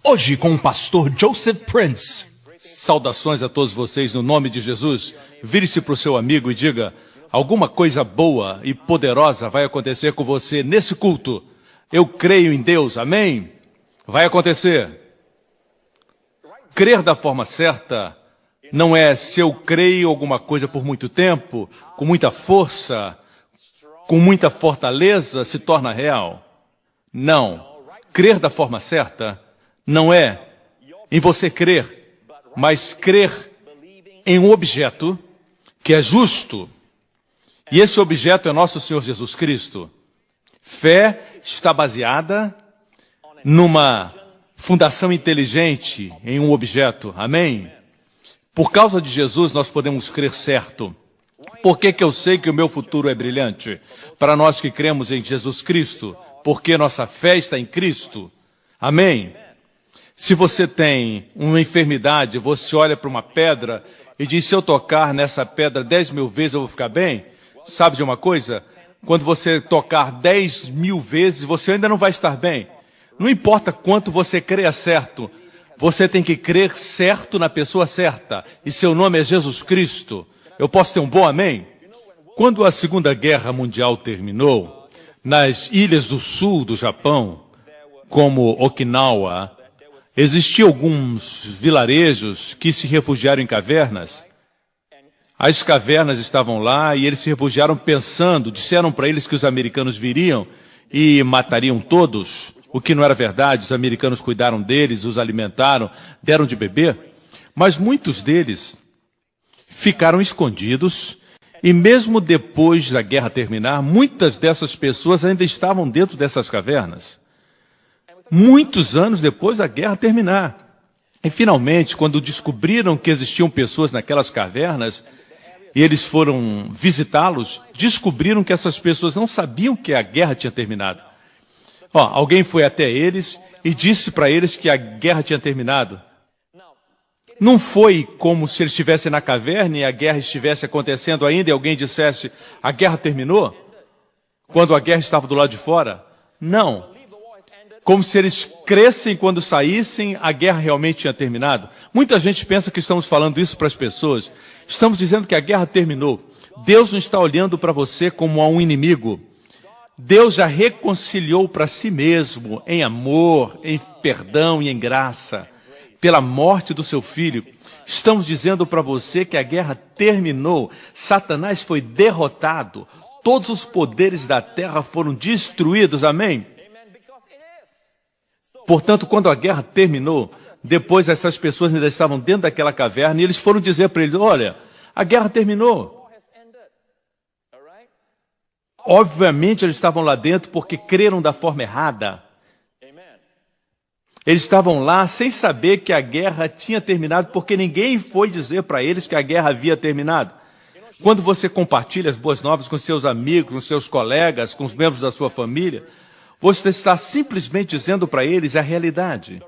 Hoje com o pastor Joseph Prince. Saudações a todos vocês no nome de Jesus. Vire-se para o seu amigo e diga: alguma coisa boa e poderosa vai acontecer com você nesse culto. Eu creio em Deus, amém? Vai acontecer. Crer da forma certa não é se eu creio alguma coisa por muito tempo, com muita força, com muita fortaleza, se torna real. Não. Crer da forma certa não é em você crer, mas crer em um objeto que é justo. E esse objeto é nosso Senhor Jesus Cristo. Fé está baseada numa fundação inteligente em um objeto. Amém? Por causa de Jesus nós podemos crer certo. Por que eu sei que o meu futuro é brilhante? Para nós que cremos em Jesus Cristo, porque nossa fé está em Cristo. Amém? Se você tem uma enfermidade, você olha para uma pedra e diz: se eu tocar nessa pedra 10.000 vezes eu vou ficar bem? Sabe de uma coisa? Quando você tocar 10.000 vezes, você ainda não vai estar bem. Não importa quanto você creia certo, você tem que crer certo na pessoa certa. E seu nome é Jesus Cristo. Eu posso ter um bom amém? Quando a Segunda Guerra Mundial terminou, nas ilhas do sul do Japão, como Okinawa, existiam alguns vilarejos que se refugiaram em cavernas. As cavernas estavam lá e eles se refugiaram pensando, disseram para eles que os americanos viriam e matariam todos, o que não era verdade. Os americanos cuidaram deles, os alimentaram, deram de beber, mas muitos deles ficaram escondidos e mesmo depois da guerra terminar, muitas dessas pessoas ainda estavam dentro dessas cavernas. Muitos anos depois da guerra terminar. E finalmente, quando descobriram que existiam pessoas naquelas cavernas, e eles foram visitá-los, descobriram que essas pessoas não sabiam que a guerra tinha terminado. Alguém foi até eles e disse para eles que a guerra tinha terminado. Não foi como se eles estivessem na caverna e a guerra estivesse acontecendo ainda e alguém dissesse: a guerra terminou? Quando a guerra estava do lado de fora? Não. Como se eles crescem quando saíssem, a guerra realmente tinha terminado. Muita gente pensa que estamos falando isso para as pessoas. Estamos dizendo que a guerra terminou. Deus não está olhando para você como a um inimigo. Deus já reconciliou para si mesmo, em amor, em perdão e em graça, pela morte do seu filho. Estamos dizendo para você que a guerra terminou. Satanás foi derrotado. Todos os poderes da terra foram destruídos. Amém? Portanto, quando a guerra terminou, depois essas pessoas ainda estavam dentro daquela caverna e eles foram dizer para ele: olha, a guerra terminou. Obviamente eles estavam lá dentro porque creram da forma errada. Eles estavam lá sem saber que a guerra tinha terminado, porque ninguém foi dizer para eles que a guerra havia terminado. Quando você compartilha as boas novas com seus amigos, com seus colegas, com os membros da sua família, você está simplesmente dizendo para eles a realidade.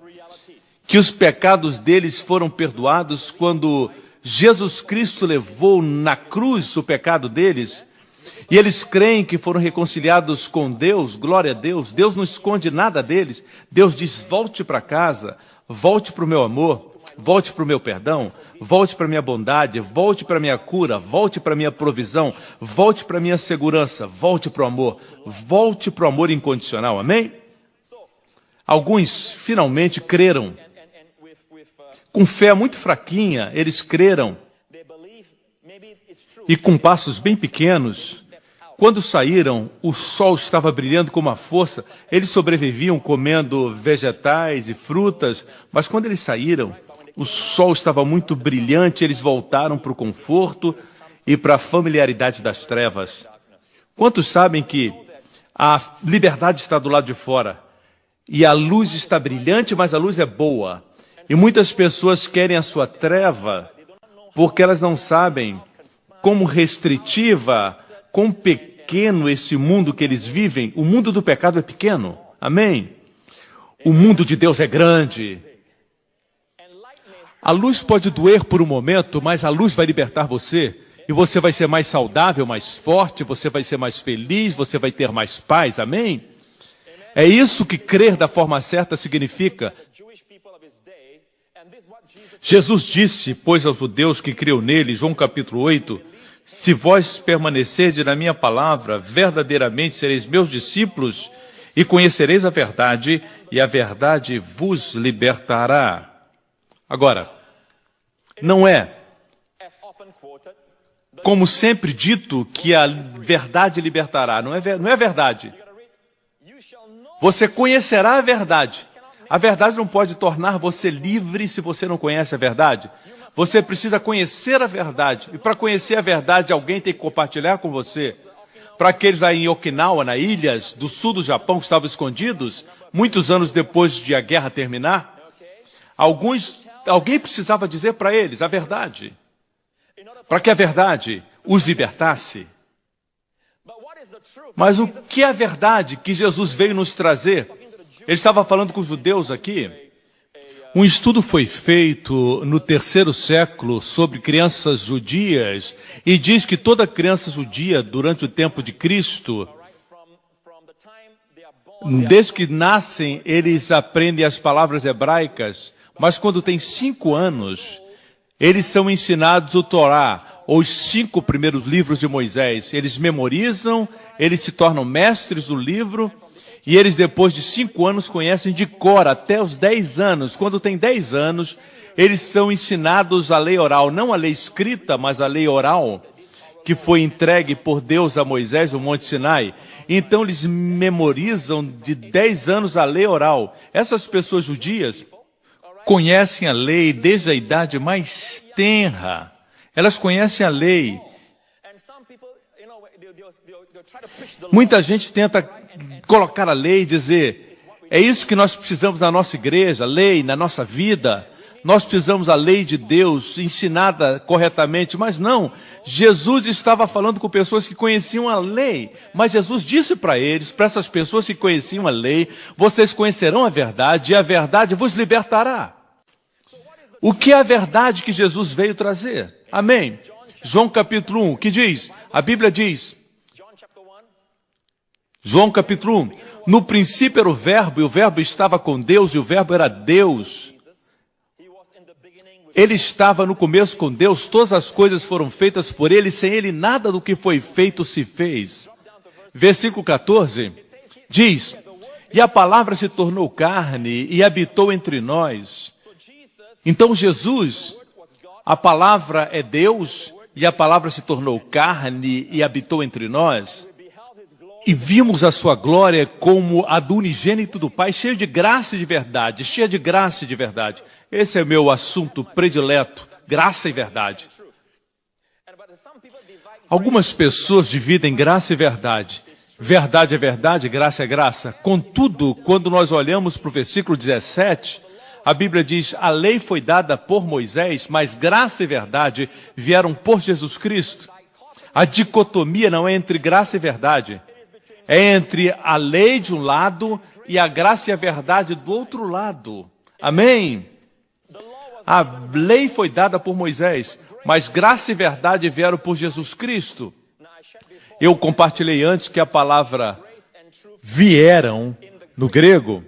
Que os pecados deles foram perdoados quando Jesus Cristo levou na cruz o pecado deles. E eles creem que foram reconciliados com Deus. Glória a Deus. Deus não esconde nada deles. Deus diz: volte para casa, volte para o meu amor, volte para o meu perdão, volte para a minha bondade, volte para a minha cura, volte para a minha provisão, volte para a minha segurança, volte para o amor, volte para o amor incondicional. Amém? Alguns finalmente creram. Com fé muito fraquinha, eles creram. E com passos bem pequenos, quando saíram, o sol estava brilhando com uma força. Eles sobreviviam comendo vegetais e frutas, mas quando eles saíram, o sol estava muito brilhante, eles voltaram para o conforto e para a familiaridade das trevas. Quantos sabem que a liberdade está do lado de fora? E a luz está brilhante, mas a luz é boa. E muitas pessoas querem a sua treva porque elas não sabem como restritiva, quão pequeno esse mundo que eles vivem. O mundo do pecado é pequeno. Amém? O mundo de Deus é grande. A luz pode doer por um momento, mas a luz vai libertar você. E você vai ser mais saudável, mais forte, você vai ser mais feliz, você vai ter mais paz. Amém? É isso que crer da forma certa significa. Jesus disse, pois, aos judeus que criam nele, João capítulo 8, se vós permanecerdes na minha palavra, verdadeiramente sereis meus discípulos e conhecereis a verdade, e a verdade vos libertará. Agora, não é, como sempre dito, que a verdade libertará. Não é verdade. Você conhecerá a verdade. A verdade não pode tornar você livre se você não conhece a verdade. Você precisa conhecer a verdade. E para conhecer a verdade, alguém tem que compartilhar com você. Para aqueles aí em Okinawa, nas ilhas do sul do Japão, que estavam escondidos, muitos anos depois de a guerra terminar, alguém precisava dizer para eles a verdade. Para que a verdade os libertasse. Mas o que é a verdade que Jesus veio nos trazer? Ele estava falando com os judeus aqui. Um estudo foi feito no 3º século sobre crianças judias e diz que toda criança judia, durante o tempo de Cristo, desde que nascem, eles aprendem as palavras hebraicas, mas quando têm 5 anos, eles são ensinados o Torá, ou os 5 primeiros livros de Moisés. Eles memorizam, eles se tornam mestres do livro, e eles depois de 5 anos conhecem de cor até os 10 anos. Quando tem 10 anos, eles são ensinados a lei oral, não a lei escrita, mas a lei oral, que foi entregue por Deus a Moisés no Monte Sinai. Então eles memorizam de 10 anos a lei oral. Essas pessoas judias conhecem a lei desde a idade mais tenra. Elas conhecem a lei. Muita gente tenta colocar a lei e dizer, é isso que nós precisamos na nossa igreja, lei, na nossa vida. Nós precisamos a lei de Deus ensinada corretamente, mas não. Jesus estava falando com pessoas que conheciam a lei, mas Jesus disse para eles, para essas pessoas que conheciam a lei, vocês conhecerão a verdade e a verdade vos libertará. O que é a verdade que Jesus veio trazer? Amém. João capítulo 1, que diz? A Bíblia diz, João capítulo 1, no princípio era o verbo, e o verbo estava com Deus, e o verbo era Deus. Ele estava no começo com Deus, todas as coisas foram feitas por ele, sem ele nada do que foi feito se fez. Versículo 14, diz, e a palavra se tornou carne e habitou entre nós. Então Jesus, a palavra é Deus, e a palavra se tornou carne e habitou entre nós. E vimos a sua glória como a do unigênito do Pai, cheio de graça e de verdade, cheia de graça e de verdade. Esse é o meu assunto predileto, graça e verdade. Algumas pessoas dividem graça e verdade. Verdade é verdade, graça é graça. Contudo, quando nós olhamos para o versículo 17, a Bíblia diz, a lei foi dada por Moisés, mas graça e verdade vieram por Jesus Cristo. A dicotomia não é entre graça e verdade. É entre a lei de um lado e a graça e a verdade do outro lado. Amém? A lei foi dada por Moisés, mas graça e verdade vieram por Jesus Cristo. Eu compartilhei antes que a palavra vieram, no grego,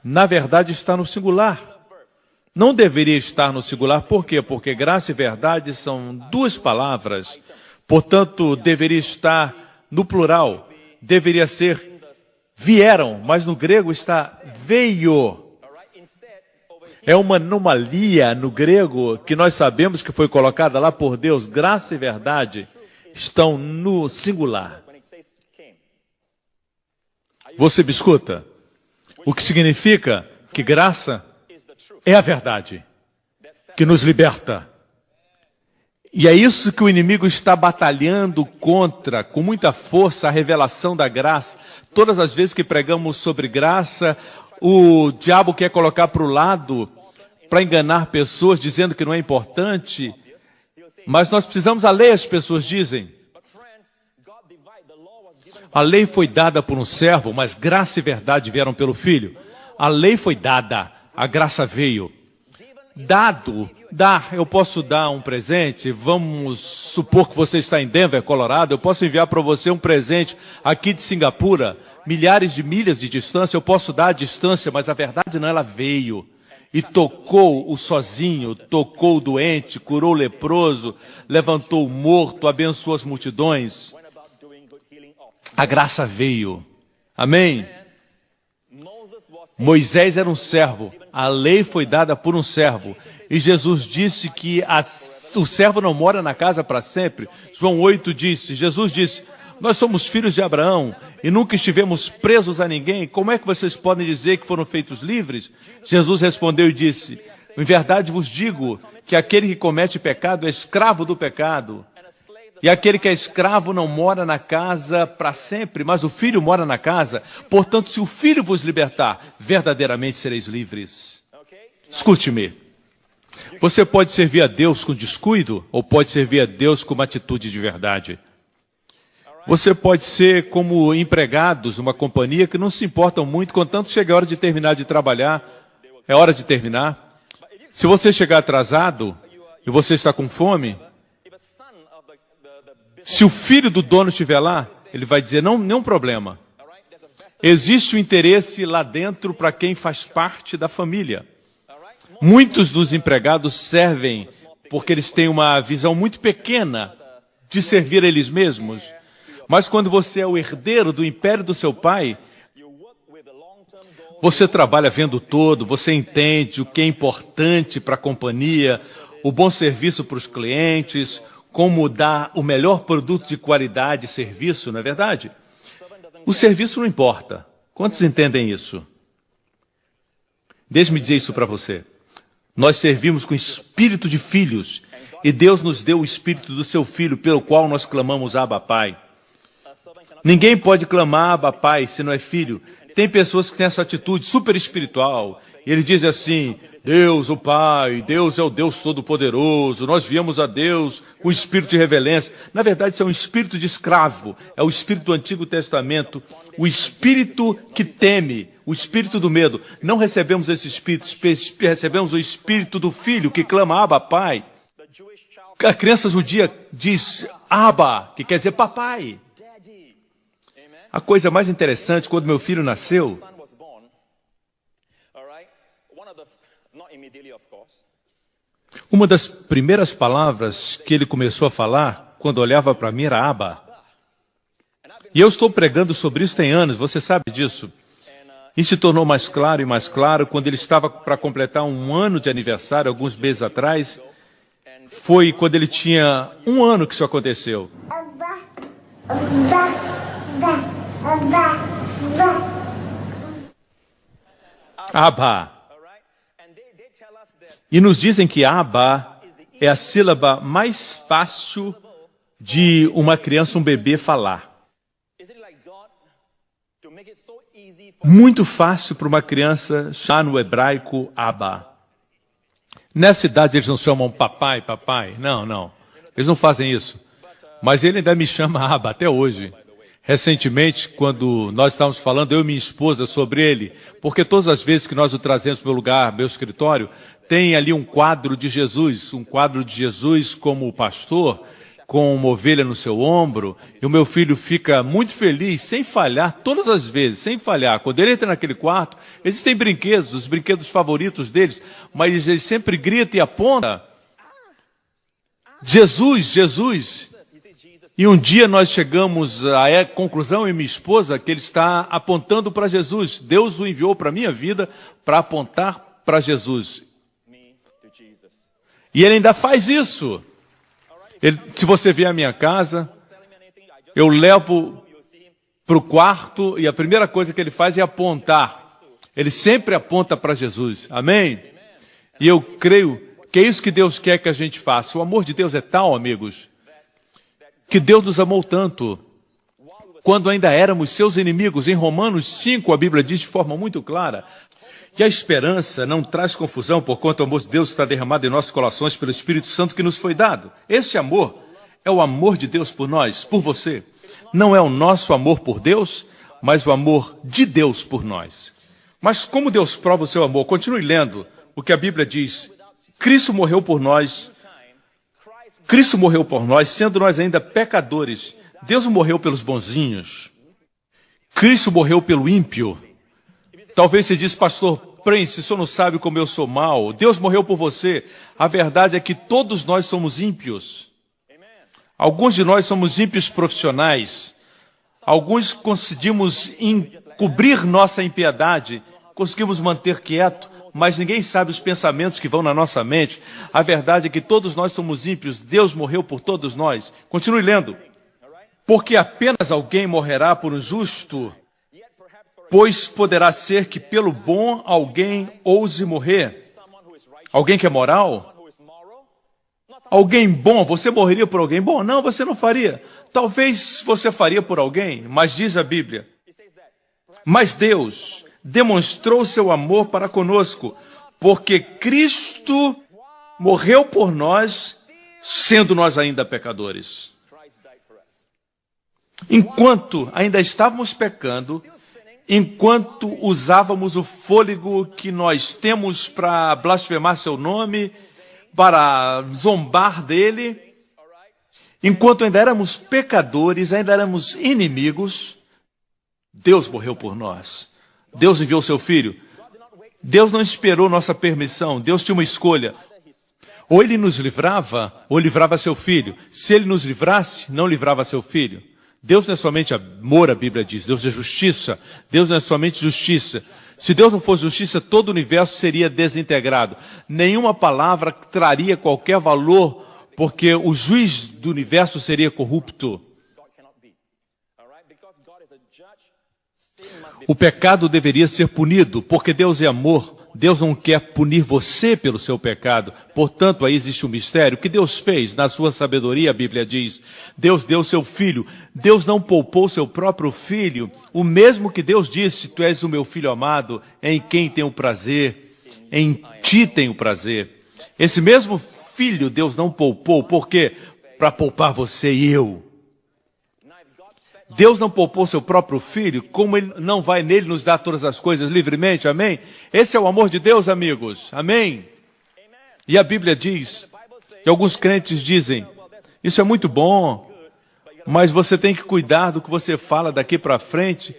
na verdade está no singular. Não deveria estar no singular, por quê? Porque graça e verdade são 2 palavras, portanto deveria estar no plural. Deveria ser vieram, mas no grego está veio. É uma anomalia no grego que nós sabemos que foi colocada lá por Deus. Graça e verdade estão no singular. Você me escuta? O que significa que graça é a verdade que nos liberta. E é isso que o inimigo está batalhando contra, com muita força, a revelação da graça. Todas as vezes que pregamos sobre graça, o diabo quer colocar para o lado, para enganar pessoas, dizendo que não é importante. Mas nós precisamos a lei, as pessoas dizem. A lei foi dada por um servo, mas graça e verdade vieram pelo Filho. A lei foi dada, a graça veio. Eu posso dar um presente, vamos supor que você está em Denver, Colorado, eu posso enviar para você um presente aqui de Singapura, milhares de milhas de distância, eu posso dar a distância, mas a verdade não, ela veio. e tocou o sozinho, tocou o doente, curou o leproso, levantou o morto, abençoou as multidões. A graça veio. Amém? Moisés era um servo, a lei foi dada por um servo, e Jesus disse que o servo não mora na casa para sempre. João 8 disse, Jesus disse, nós somos filhos de Abraão e nunca estivemos presos a ninguém, como é que vocês podem dizer que foram feitos livres? Jesus respondeu e disse, em verdade vos digo que aquele que comete pecado é escravo do pecado. E aquele que é escravo não mora na casa para sempre, mas o Filho mora na casa. Portanto, se o Filho vos libertar, verdadeiramente sereis livres. Escute-me. Você pode servir a Deus com descuido ou pode servir a Deus com uma atitude de verdade. Você pode ser como empregados numa companhia que não se importam muito, contanto chega a hora de terminar de trabalhar, é hora de terminar. Se você chegar atrasado e você está com fome, se o filho do dono estiver lá, ele vai dizer, não, nenhum problema. Existe um interesse lá dentro para quem faz parte da família. Muitos dos empregados servem porque eles têm uma visão muito pequena de servir a eles mesmos. Mas quando você é o herdeiro do império do seu pai, você trabalha vendo todo, você entende o que é importante para a companhia, o bom serviço para os clientes, como dar o melhor produto de qualidade e serviço, não é verdade? O serviço não importa. Quantos entendem isso? Deixe-me dizer isso para você. Nós servimos com espírito de filhos e Deus nos deu o espírito do seu filho, pelo qual nós clamamos Abba Pai. Ninguém pode clamar Abba Pai se não é filho. Tem pessoas que têm essa atitude super espiritual. E ele diz assim, Deus, o Pai, Deus é o Deus Todo-Poderoso, nós viemos a Deus com o espírito de reverência. Na verdade, isso é um espírito de escravo, é o espírito do Antigo Testamento, o espírito que teme, o espírito do medo. Não recebemos esse espírito, recebemos o espírito do filho que clama Abba, Pai. A criança judia diz Abba, que quer dizer papai. A coisa mais interessante, quando meu filho nasceu, uma das primeiras palavras que ele começou a falar, quando olhava para mim, era Abba. E eu estou pregando sobre isso tem anos, você sabe disso. E se tornou mais claro e mais claro quando ele estava para completar 1 ano de aniversário, alguns meses atrás. Foi quando ele tinha 1 ano que isso aconteceu. Abba. E nos dizem que Abba é a sílaba mais fácil de uma criança, um bebê falar. Muito fácil para uma criança chamar no hebraico Abba. Nessa idade eles não chamam papai, papai. Não, não. Eles não fazem isso. Mas ele ainda me chama Abba até hoje. Recentemente, quando nós estávamos falando, eu e minha esposa, sobre ele, porque todas as vezes que nós o trazemos para o meu lugar, meu escritório, tem ali um quadro de Jesus como pastor, com uma ovelha no seu ombro, e o meu filho fica muito feliz, sem falhar, todas as vezes, sem falhar. Quando ele entra naquele quarto, existem brinquedos, os brinquedos favoritos deles, mas ele sempre grita e aponta, Jesus, Jesus. E um dia nós chegamos à conclusão, eu e minha esposa, que ele está apontando para Jesus. Deus o enviou para a minha vida para apontar para Jesus. E ele ainda faz isso. Se você vier à minha casa, eu levo para o quarto e a primeira coisa que ele faz é apontar. Ele sempre aponta para Jesus. Amém? E eu creio que é isso que Deus quer que a gente faça. O amor de Deus é tal, amigos, que Deus nos amou tanto, quando ainda éramos seus inimigos. Em Romanos 5, a Bíblia diz de forma muito clara, que a esperança não traz confusão, porquanto o amor de Deus está derramado em nossos corações pelo Espírito Santo que nos foi dado. Esse amor é o amor de Deus por nós, por você. Não é o nosso amor por Deus, mas o amor de Deus por nós. Mas como Deus prova o seu amor? Continue lendo o que a Bíblia diz. Cristo morreu por nós, sendo nós ainda pecadores. Deus morreu pelos bonzinhos. Cristo morreu pelo ímpio. Talvez você diz, pastor, Prince, o senhor não sabe como eu sou mau. Deus morreu por você. A verdade é que todos nós somos ímpios. Alguns de nós somos ímpios profissionais. Alguns conseguimos encobrir nossa impiedade. Conseguimos manter quieto. Mas ninguém sabe os pensamentos que vão na nossa mente. A verdade é que todos nós somos ímpios. Deus morreu por todos nós. Continue lendo. Porque apenas alguém morrerá por um justo, pois poderá ser que pelo bom alguém ouse morrer. Alguém que é moral? Alguém bom, você morreria por alguém bom? Não, você não faria. Talvez você faria por alguém, mas diz a Bíblia. Mas Deus demonstrou seu amor para conosco, porque Cristo morreu por nós, sendo nós ainda pecadores. Enquanto ainda estávamos pecando, enquanto usávamos o fôlego que nós temos para blasfemar seu nome, para zombar dele, enquanto ainda éramos pecadores, ainda éramos inimigos, Deus morreu por nós. Deus enviou seu Filho. Deus não esperou nossa permissão. Deus tinha uma escolha. Ou ele nos livrava, ou livrava seu Filho. Se ele nos livrasse, não livrava seu Filho. Deus não é somente amor, a Bíblia diz. Deus é justiça. Deus não é somente justiça. Se Deus não fosse justiça, todo o universo seria desintegrado. Nenhuma palavra traria qualquer valor, porque o juiz do universo seria corrupto. O pecado deveria ser punido, porque Deus é amor. Deus não quer punir você pelo seu pecado. Portanto, aí existe um mistério. O que Deus fez na sua sabedoria, a Bíblia diz. Deus deu seu Filho. Deus não poupou seu próprio Filho. O mesmo que Deus disse, tu és o meu Filho amado, em quem tenho prazer, em ti tenho prazer. Esse mesmo Filho Deus não poupou. Por quê? Para poupar você e eu. Deus não poupou seu próprio Filho, como Ele não vai nele nos dar todas as coisas livremente, amém? Esse é o amor de Deus, amigos, amém? E a Bíblia diz, e alguns crentes dizem, isso é muito bom, mas você tem que cuidar do que você fala daqui para frente.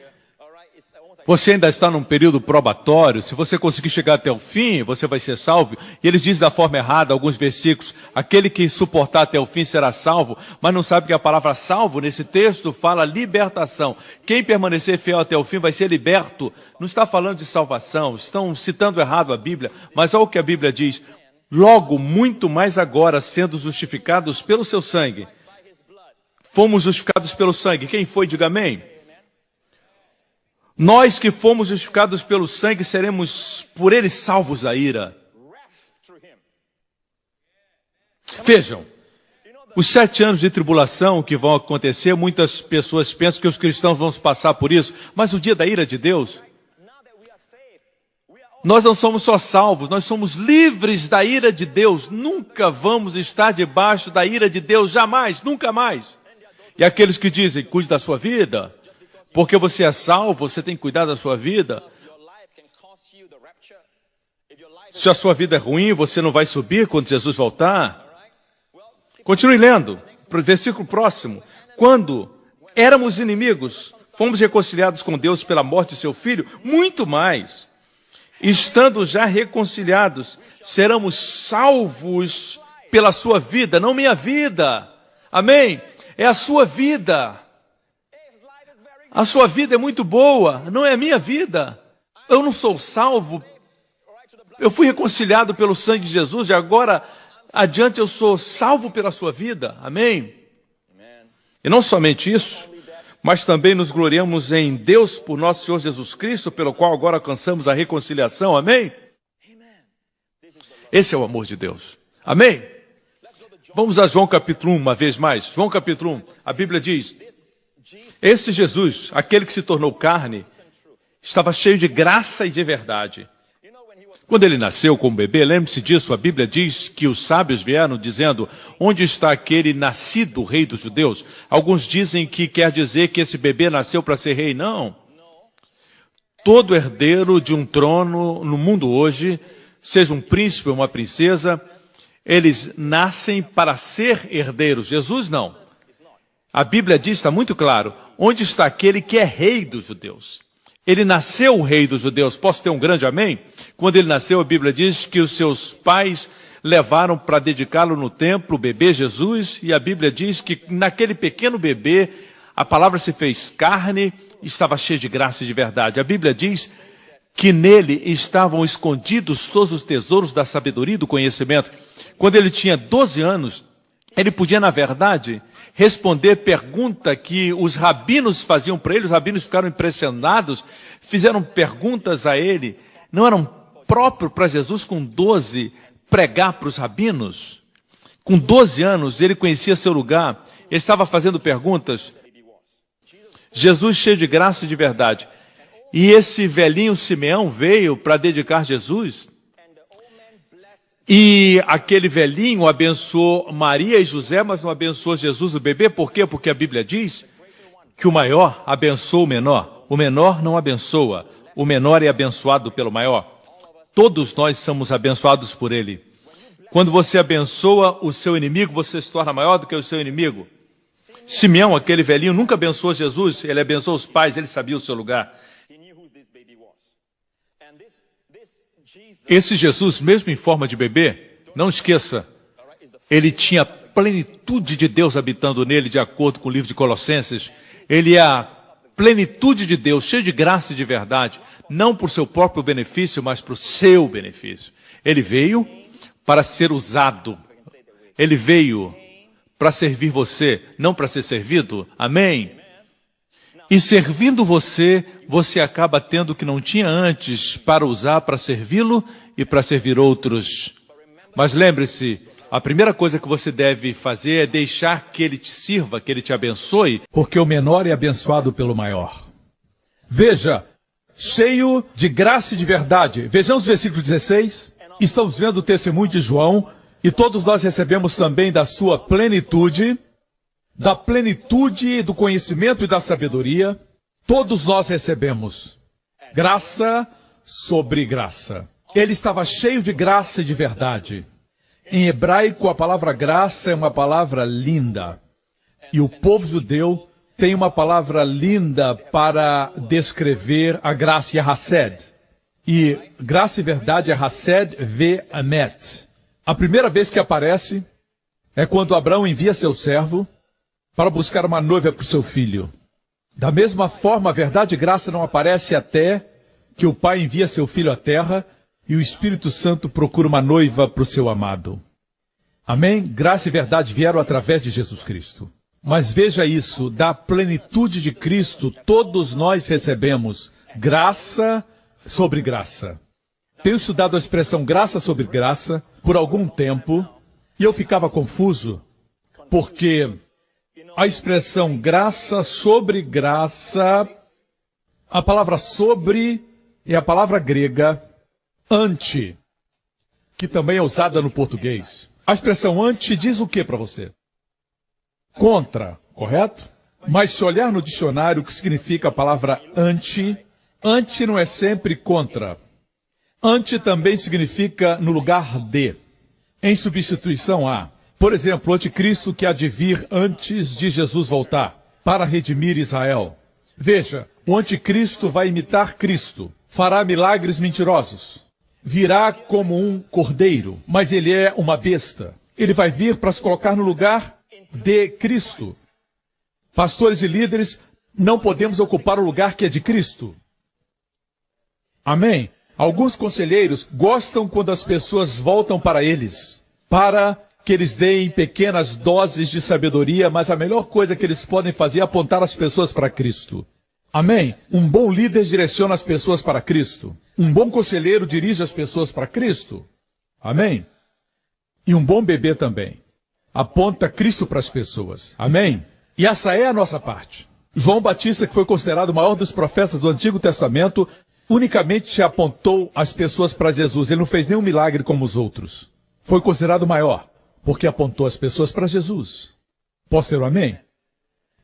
Você ainda está num período probatório, se você conseguir chegar até o fim, você vai ser salvo. E eles dizem da forma errada, alguns versículos, aquele que suportar até o fim será salvo, mas não sabe que a palavra salvo, nesse texto, fala libertação. Quem permanecer fiel até o fim vai ser liberto. Não está falando de salvação, estão citando errado a Bíblia, mas olha o que a Bíblia diz. Logo, muito mais agora, sendo justificados pelo seu sangue. Fomos justificados pelo sangue. Quem foi, diga amém. Nós que fomos justificados pelo sangue, seremos por ele salvos da ira. Vejam, os 7 anos de tribulação que vão acontecer, muitas pessoas pensam que os cristãos vão passar por isso, mas o dia da ira de Deus, nós não somos só salvos, nós somos livres da ira de Deus. Nunca vamos estar debaixo da ira de Deus, jamais, nunca mais. E aqueles que dizem, cuide da sua vida, porque você é salvo, você tem que cuidar da sua vida. Se a sua vida é ruim, você não vai subir quando Jesus voltar. Continue lendo, para o versículo próximo. Quando éramos inimigos, fomos reconciliados com Deus pela morte de seu Filho, muito mais. Estando já reconciliados, seremos salvos pela sua vida, não minha vida. Amém? É a sua vida. A sua vida é muito boa, não é a minha vida. Eu não sou salvo. Eu fui reconciliado pelo sangue de Jesus e agora adiante eu sou salvo pela sua vida. Amém? E não somente isso, mas também nos gloriamos em Deus por nosso Senhor Jesus Cristo, pelo qual agora alcançamos a reconciliação. Amém? Esse é o amor de Deus. Amém? Vamos a João capítulo 1 uma vez mais. João capítulo 1, a Bíblia diz... Esse Jesus, aquele que se tornou carne, estava cheio de graça e de verdade. Quando ele nasceu como bebê, lembre-se disso, a Bíblia diz que os sábios vieram dizendo, onde está aquele nascido rei dos judeus? Alguns dizem que quer dizer que esse bebê nasceu para ser rei. Não. Todo herdeiro de um trono no mundo hoje, seja um príncipe ou uma princesa, eles nascem para ser herdeiros. Jesus não. A Bíblia diz, está muito claro, onde está aquele que é rei dos judeus? Ele nasceu o rei dos judeus. Posso ter um grande amém? Quando ele nasceu, a Bíblia diz que os seus pais levaram para dedicá-lo no templo, o bebê Jesus, e a Bíblia diz que naquele pequeno bebê, a palavra se fez carne e estava cheia de graça e de verdade. A Bíblia diz que nele estavam escondidos todos os tesouros da sabedoria e do conhecimento. Quando ele tinha 12 anos, ele podia, na verdade, responder pergunta que os rabinos faziam para ele. Os rabinos ficaram impressionados, fizeram perguntas a ele. Não eram próprio para Jesus, com 12, pregar para os rabinos? Com 12 anos, ele conhecia seu lugar, ele estava fazendo perguntas. Jesus cheio de graça e de verdade. E esse velhinho Simeão veio para dedicar Jesus. E aquele velhinho abençoou Maria e José, mas não abençoou Jesus, o bebê. Por quê? Porque a Bíblia diz que o maior abençoa o menor não abençoa, o menor é abençoado pelo maior. Todos nós somos abençoados por ele. Quando você abençoa o seu inimigo, você se torna maior do que o seu inimigo. Simeão, aquele velhinho, nunca abençoou Jesus, ele abençoou os pais, ele sabia o seu lugar. Esse Jesus, mesmo em forma de bebê, não esqueça, ele tinha a plenitude de Deus habitando nele, de acordo com o livro de Colossenses. Ele é a plenitude de Deus, cheio de graça e de verdade, não por seu próprio benefício, mas para o seu benefício. Ele veio para ser usado. Ele veio para servir você, não para ser servido. Amém? E servindo você, você acaba tendo o que não tinha antes para usar para servi-lo e para servir outros. Mas lembre-se, a primeira coisa que você deve fazer é deixar que ele te sirva, que ele te abençoe. Porque o menor é abençoado pelo maior. Veja, cheio de graça e de verdade. Vejamos o versículo 16. Estamos vendo o testemunho de João, e todos nós recebemos também da sua plenitude, da plenitude do conhecimento e da sabedoria. Todos nós recebemos graça sobre graça. Ele estava cheio de graça e de verdade. Em hebraico, a palavra graça é uma palavra linda. E o povo judeu tem uma palavra linda para descrever a graça, e a Hesed. E graça e verdade é Hesed ve Emet. A primeira vez que aparece é quando Abraão envia seu servo para buscar uma noiva para o seu filho. Da mesma forma, a verdade e graça não aparece até que o pai envia seu filho à terra e o Espírito Santo procura uma noiva para o seu amado. Amém? Graça e verdade vieram através de Jesus Cristo. Mas veja isso, da plenitude de Cristo, todos nós recebemos graça sobre graça. Tenho estudado a expressão graça sobre graça por algum tempo e eu ficava confuso, porque a expressão graça sobre graça, a palavra sobre é a palavra grega anti, que também é usada no português. A expressão anti diz o que para você? Contra, correto? Mas se olhar no dicionário o que significa a palavra anti, anti não é sempre contra. Anti também significa no lugar de, em substituição a. Por exemplo, o anticristo que há de vir antes de Jesus voltar, para redimir Israel. Veja, o anticristo vai imitar Cristo, fará milagres mentirosos, virá como um cordeiro, mas ele é uma besta. Ele vai vir para se colocar no lugar de Cristo. Pastores e líderes, não podemos ocupar o lugar que é de Cristo. Amém? Alguns conselheiros gostam quando as pessoas voltam para eles, para que eles deem pequenas doses de sabedoria, mas a melhor coisa que eles podem fazer é apontar as pessoas para Cristo. Amém? Um bom líder direciona as pessoas para Cristo. Um bom conselheiro dirige as pessoas para Cristo. Amém? E um bom bebê também aponta Cristo para as pessoas. Amém? E essa é a nossa parte. João Batista, que foi considerado o maior dos profetas do Antigo Testamento, unicamente apontou as pessoas para Jesus. Ele não fez nenhum milagre como os outros. Foi considerado maior, porque apontou as pessoas para Jesus. Pode ser um amém?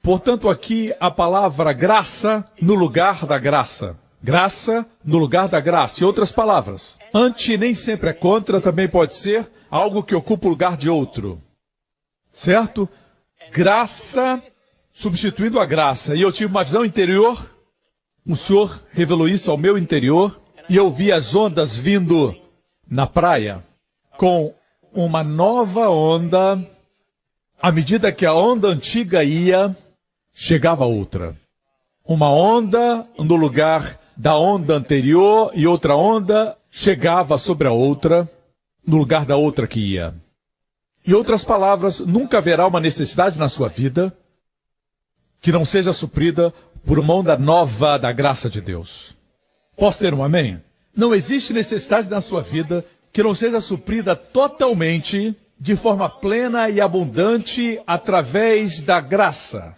Portanto, aqui a palavra graça no lugar da graça. Graça no lugar da graça. Em outras palavras, anti nem sempre é contra, também pode ser algo que ocupa o lugar de outro. Certo? Graça substituindo a graça. E eu tive uma visão interior O Senhor revelou isso ao meu interior e eu vi as ondas vindo na praia com uma nova onda. À medida que a onda antiga ia, chegava outra. Uma onda no lugar da onda anterior e outra onda chegava sobre a outra, no lugar da outra que ia. Em outras palavras, nunca haverá uma necessidade na sua vida que não seja suprida por uma onda nova da graça de Deus. Posso ter um amém? Não existe necessidade na sua vida que não seja suprida totalmente, de forma plena e abundante, através da graça.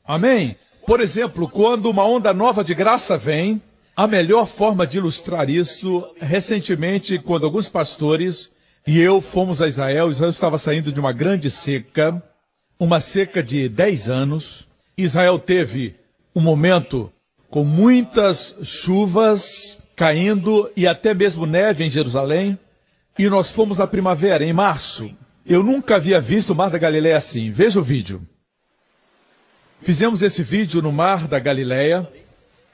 Amém? Por exemplo, quando uma onda nova de graça vem, a melhor forma de ilustrar isso, recentemente, quando alguns pastores e eu fomos a Israel estava saindo de uma grande seca, uma seca de 10 anos. Israel teve um momento com muitas chuvas caindo e até mesmo neve em Jerusalém. E nós fomos na primavera, em março. Eu nunca havia visto o Mar da Galileia assim. Veja o vídeo. Fizemos esse vídeo no Mar da Galileia.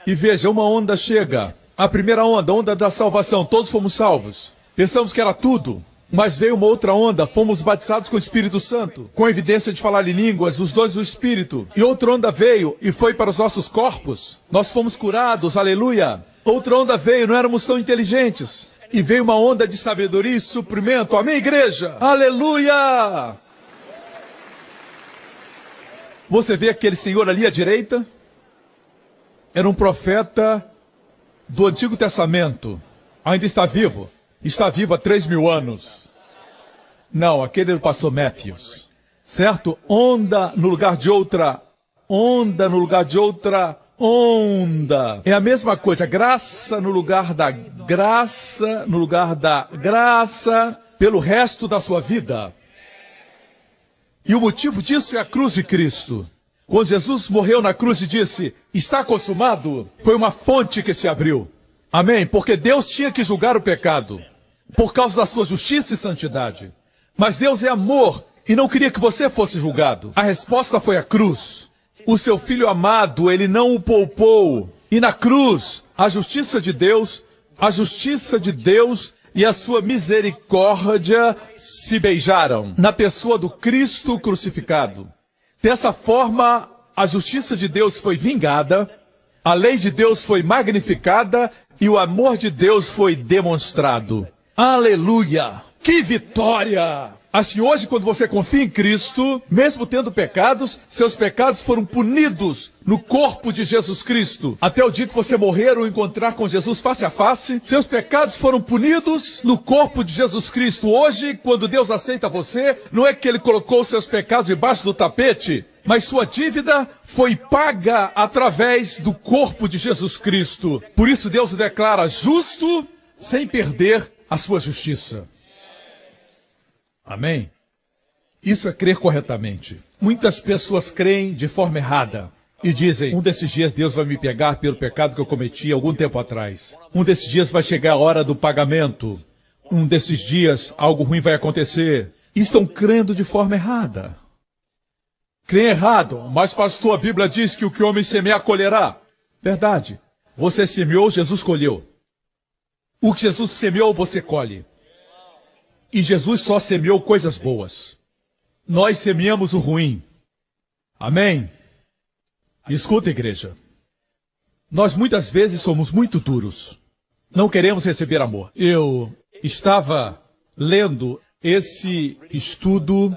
E veja, uma onda chega. A primeira onda, a onda da salvação. Todos fomos salvos. Pensamos que era tudo. Mas veio uma outra onda, fomos batizados com o Espírito Santo, com evidência de falar em línguas, os dons do Espírito. E outra onda veio e foi para os nossos corpos. Nós fomos curados, aleluia. Outra onda veio, não éramos tão inteligentes. E veio uma onda de sabedoria e suprimento. Amém, igreja? Aleluia! Você vê aquele senhor ali à direita? Era um profeta do Antigo Testamento. Ainda está vivo. Está vivo há 3.000 anos. Não, aquele é o pastor Matthews. Certo? Onda no lugar de outra. Onda no lugar de outra. Onda. É a mesma coisa. Graça no lugar da graça. No lugar da graça. Pelo resto da sua vida. E o motivo disso é a cruz de Cristo. Quando Jesus morreu na cruz e disse, está consumado, foi uma fonte que se abriu. Amém? Porque Deus tinha que julgar o pecado. Por causa da sua justiça e santidade. Mas Deus é amor e não queria que você fosse julgado. A resposta foi a cruz. O seu filho amado, ele não o poupou. E na cruz, a justiça de Deus e a sua misericórdia se beijaram. Na pessoa do Cristo crucificado. Dessa forma, a justiça de Deus foi vingada, a lei de Deus foi magnificada e o amor de Deus foi demonstrado. Aleluia! Que vitória! Assim, hoje, quando você confia em Cristo, mesmo tendo pecados, seus pecados foram punidos no corpo de Jesus Cristo. Até o dia que você morrer ou encontrar com Jesus face a face, seus pecados foram punidos no corpo de Jesus Cristo. Hoje, quando Deus aceita você, não é que Ele colocou seus pecados debaixo do tapete, mas sua dívida foi paga através do corpo de Jesus Cristo. Por isso Deus o declara justo, sem perder a sua justiça. Amém? Isso é crer corretamente. Muitas pessoas creem de forma errada e dizem, um desses dias Deus vai me pegar pelo pecado que eu cometi algum tempo atrás. Um desses dias vai chegar a hora do pagamento. Um desses dias algo ruim vai acontecer. E estão crendo de forma errada. Creem errado, mas pastor, a Bíblia diz que o que o homem semear colherá. Verdade. Você semeou, Jesus colheu. O que Jesus semeou, você colhe. E Jesus só semeou coisas boas. Nós semeamos o ruim. Amém? Escuta, igreja. Nós muitas vezes somos muito duros. Não queremos receber amor. Eu estava lendo esse estudo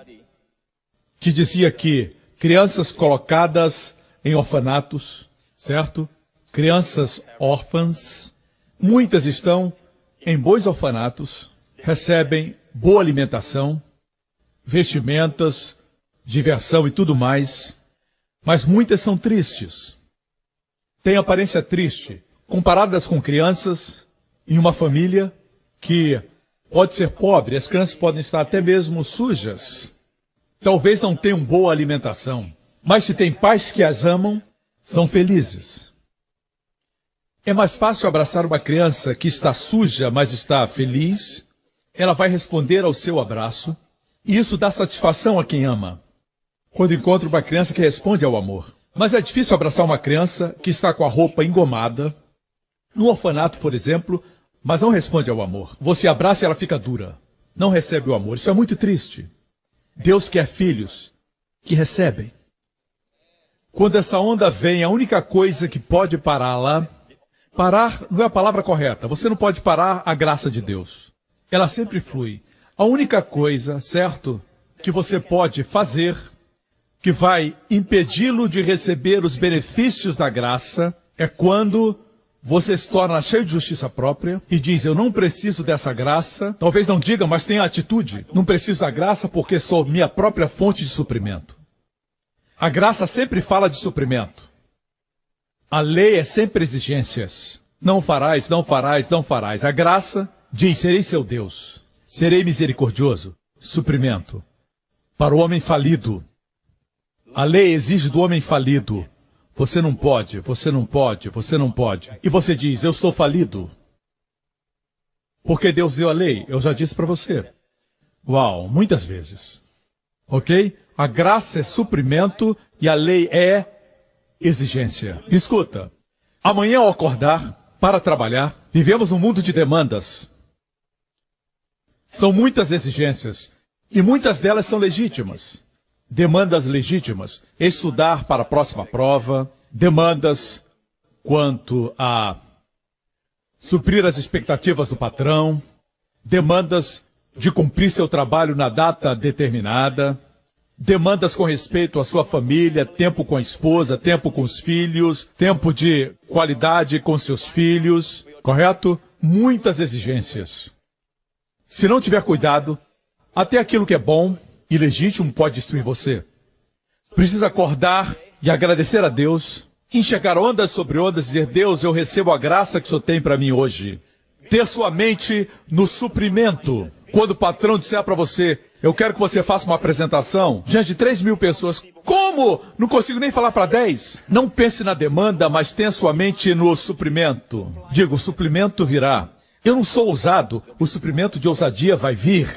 que dizia que crianças colocadas em orfanatos, certo? Crianças órfãs, muitas estão em bons orfanatos, recebem boa alimentação, vestimentas, diversão e tudo mais, mas muitas são tristes. Têm aparência triste, comparadas com crianças em uma família que pode ser pobre, as crianças podem estar até mesmo sujas, talvez não tenham boa alimentação, mas se tem pais que as amam, são felizes. É mais fácil abraçar uma criança que está suja, mas está feliz. Ela vai responder ao seu abraço, e isso dá satisfação a quem ama. Quando encontra uma criança que responde ao amor. Mas é difícil abraçar uma criança que está com a roupa engomada, no orfanato, por exemplo, mas não responde ao amor. Você abraça e ela fica dura. Não recebe o amor. Isso é muito triste. Deus quer filhos que recebem. Quando essa onda vem, a única coisa que pode pará-la, parar não é a palavra correta. Você não pode parar a graça de Deus. Ela sempre flui. A única coisa, certo, que você pode fazer, que vai impedi-lo de receber os benefícios da graça, é quando você se torna cheio de justiça própria e diz, eu não preciso dessa graça. Talvez não diga, mas tenha atitude. Não preciso da graça porque sou minha própria fonte de suprimento. A graça sempre fala de suprimento. A lei é sempre exigências. Não farás, não farás, não farás. A graça diz, serei seu Deus. Serei misericordioso. Suprimento. Para o homem falido. A lei exige do homem falido. Você não pode, você não pode, você não pode. E você diz, eu estou falido. Porque Deus deu a lei, eu já disse para você. Uau, muitas vezes. Ok? A graça é suprimento e a lei é exigência. Escuta, amanhã ao acordar, para trabalhar, vivemos um mundo de demandas. São muitas exigências e muitas delas são legítimas. Demandas legítimas, estudar para a próxima prova, demandas quanto a suprir as expectativas do patrão, demandas de cumprir seu trabalho na data determinada, demandas com respeito à sua família, tempo com a esposa, tempo com os filhos, tempo de qualidade com seus filhos, correto? Muitas exigências. Se não tiver cuidado, até aquilo que é bom e legítimo pode destruir você. Precisa acordar e agradecer a Deus, enxergar ondas sobre ondas e dizer, Deus, eu recebo a graça que o Senhor tem para mim hoje. Ter sua mente no suprimento. Quando o patrão disser para você, eu quero que você faça uma apresentação diante de 3.000 pessoas. Como? Não consigo nem falar para 10. Não pense na demanda, mas tenha sua mente no suprimento. Digo, o suprimento virá. Eu não sou ousado, o suprimento de ousadia vai vir.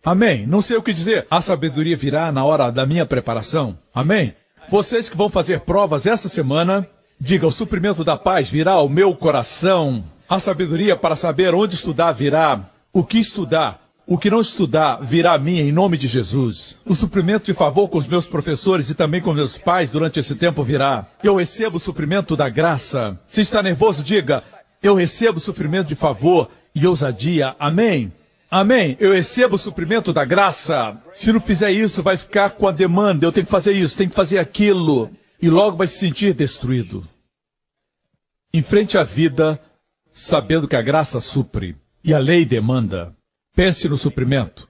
Amém. Não sei o que dizer. A sabedoria virá na hora da minha preparação. Amém. Vocês que vão fazer provas essa semana, diga, o suprimento da paz virá ao meu coração. A sabedoria para saber onde estudar virá. O que estudar, o que não estudar, virá a mim em nome de Jesus. O suprimento de favor com os meus professores e também com meus pais durante esse tempo virá. Eu recebo o suprimento da graça. Se está nervoso, diga, eu recebo o suprimento de favor e ousadia. Amém. Amém. Eu recebo o suprimento da graça. Se não fizer isso, vai ficar com a demanda. Eu tenho que fazer isso, tenho que fazer aquilo. E logo vai se sentir destruído. Enfrente a vida, sabendo que a graça supre. E a lei demanda. Pense no suprimento.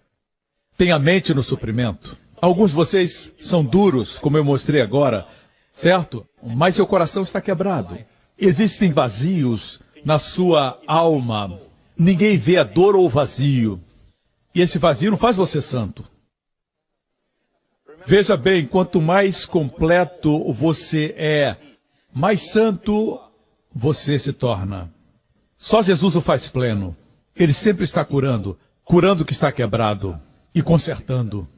Tenha mente no suprimento. Alguns de vocês são duros, como eu mostrei agora, certo? Mas seu coração está quebrado. Existem vazios na sua alma. Ninguém vê a dor ou o vazio. E esse vazio não faz você santo. Veja bem, quanto mais completo você é, mais santo você se torna. Só Jesus o faz pleno. Ele sempre está curando, curando o que está quebrado e consertando.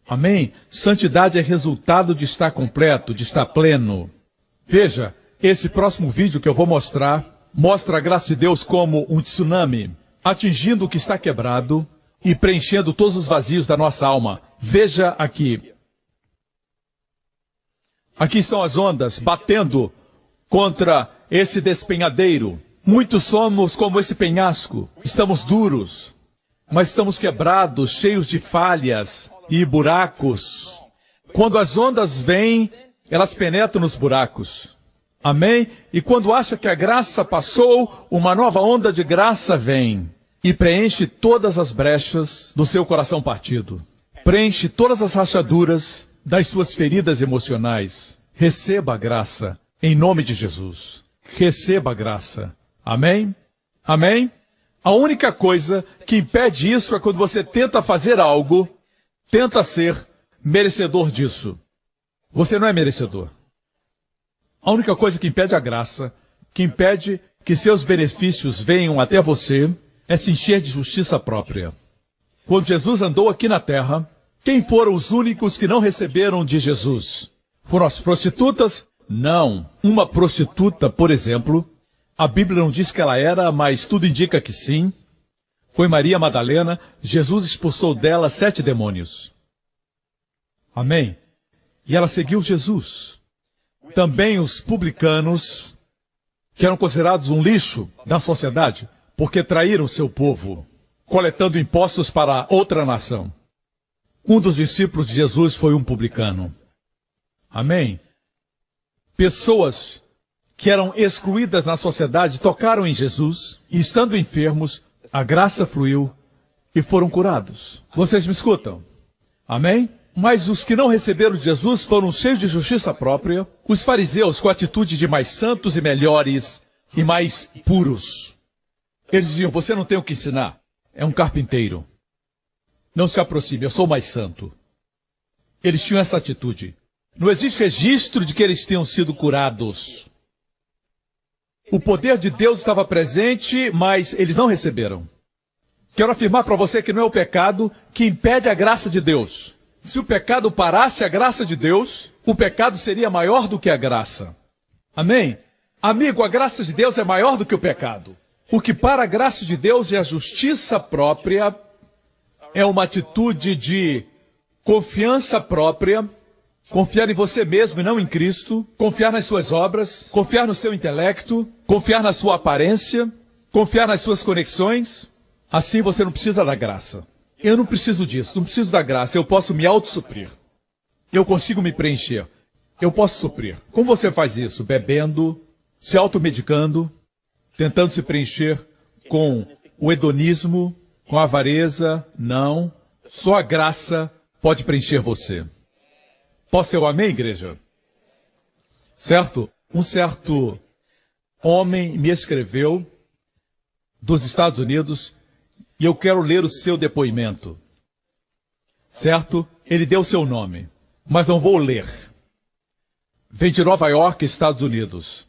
Amém? Santidade é resultado de estar completo, de estar pleno. Veja, esse próximo vídeo que eu vou mostrar, mostra a graça de Deus como um tsunami, atingindo o que está quebrado e preenchendo todos os vazios da nossa alma. Veja aqui. Aqui estão as ondas batendo contra esse despenhadeiro. Muitos somos como esse penhasco. Estamos duros, mas estamos quebrados, cheios de falhas e buracos. Quando as ondas vêm, elas penetram nos buracos. Amém? E quando acha que a graça passou, uma nova onda de graça vem e preenche todas as brechas do seu coração partido. Preenche todas as rachaduras das suas feridas emocionais. Receba a graça em nome de Jesus. Receba a graça. Amém? Amém? A única coisa que impede isso é quando você tenta fazer algo, tenta ser merecedor disso. Você não é merecedor. A única coisa que impede a graça, que impede que seus benefícios venham até você, é se encher de justiça própria. Quando Jesus andou aqui na terra, quem foram os únicos que não receberam de Jesus? Foram as prostitutas, Não. Uma prostituta, por exemplo, a Bíblia não diz que ela era, mas tudo indica que sim. Foi Maria Madalena. Jesus expulsou dela 7 demônios. Amém? E ela seguiu Jesus. Também os publicanos, que eram considerados um lixo da sociedade, porque traíram seu povo, coletando impostos para outra nação. Um dos discípulos de Jesus foi um publicano. Amém? Pessoas que eram excluídas na sociedade tocaram em Jesus e, estando enfermos, a graça fluiu e foram curados. Vocês me escutam? Amém? Mas os que não receberam de Jesus foram cheios de justiça própria, os fariseus com a atitude de mais santos e melhores e mais puros. Eles diziam, você não tem o que ensinar, é um carpinteiro. Não se aproxime, eu sou mais santo. Eles tinham essa atitude. Não existe registro de que eles tenham sido curados. O poder de Deus estava presente, mas eles não receberam. Quero afirmar para você que não é o pecado que impede a graça de Deus. Se o pecado parasse a graça de Deus, o pecado seria maior do que a graça. Amém? Amigo, a graça de Deus é maior do que o pecado. O que para a graça de Deus é a justiça própria, é uma atitude de confiança própria, confiar em você mesmo e não em Cristo, confiar nas suas obras, confiar no seu intelecto, confiar na sua aparência, confiar nas suas conexões. Assim você não precisa da graça. Eu não preciso disso, não preciso da graça, eu posso me autossuprir. Eu consigo me preencher. Eu posso suprir. Como você faz isso? Bebendo, se automedicando, tentando se preencher com o hedonismo, com a avareza? Não. Só a graça pode preencher você. Posso ter um amém, igreja? Certo? Um certo homem me escreveu dos Estados Unidos e eu quero ler o seu depoimento. Certo? Ele deu o seu nome, mas não vou ler. Vem de Nova York, Estados Unidos.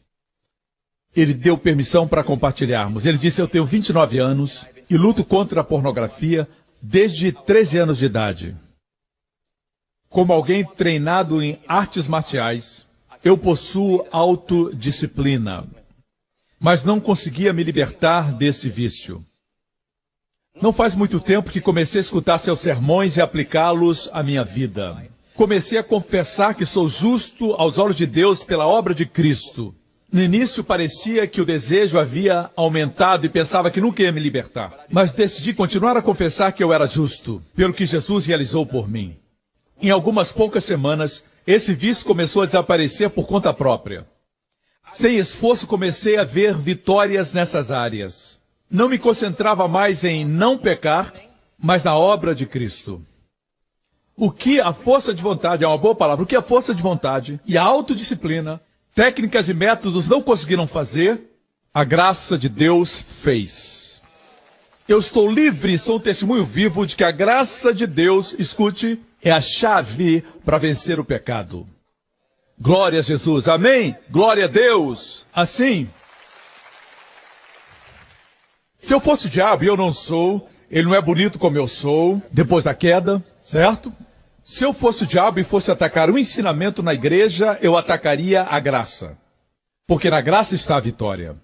Ele deu permissão para compartilharmos. Ele disse, eu tenho 29 anos e luto contra a pornografia desde 13 anos de idade. Como alguém treinado em artes marciais, eu possuo autodisciplina, mas não conseguia me libertar desse vício. Não faz muito tempo que comecei a escutar seus sermões e aplicá-los à minha vida. Comecei a confessar que sou justo aos olhos de Deus pela obra de Cristo. No início parecia que o desejo havia aumentado e pensava que nunca ia me libertar. Mas decidi continuar a confessar que eu era justo, pelo que Jesus realizou por mim. Em algumas poucas semanas, esse vício começou a desaparecer por conta própria. Sem esforço, comecei a ver vitórias nessas áreas. Não me concentrava mais em não pecar, mas na obra de Cristo. O que a força de vontade, é uma boa palavra, o que a força de vontade e a autodisciplina, técnicas e métodos não conseguiram fazer, a graça de Deus fez. Eu estou livre, sou um testemunho vivo de que a graça de Deus, escute, é a chave para vencer o pecado. Glória a Jesus, amém? Glória a Deus. Assim, se eu fosse o diabo e eu não sou, ele não é bonito como eu sou, depois da queda, certo? Se eu fosse o diabo e fosse atacar o ensinamento na igreja, eu atacaria a graça. Porque na graça está a vitória.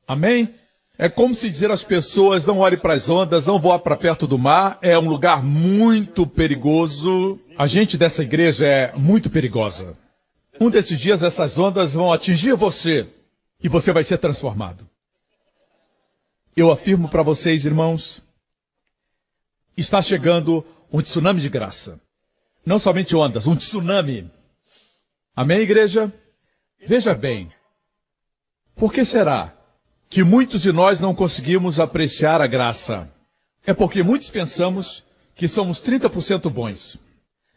Amém? É como se dizer às pessoas, não olhe para as ondas, não voe para perto do mar, é um lugar muito perigoso. A gente dessa igreja é muito perigosa. Um desses dias essas ondas vão atingir você e você vai ser transformado. Eu afirmo para vocês, irmãos, está chegando um tsunami de graça. Não somente ondas, um tsunami. Amém, igreja? Veja bem, por que será que muitos de nós não conseguimos apreciar a graça? É porque muitos pensamos que somos 30% bons.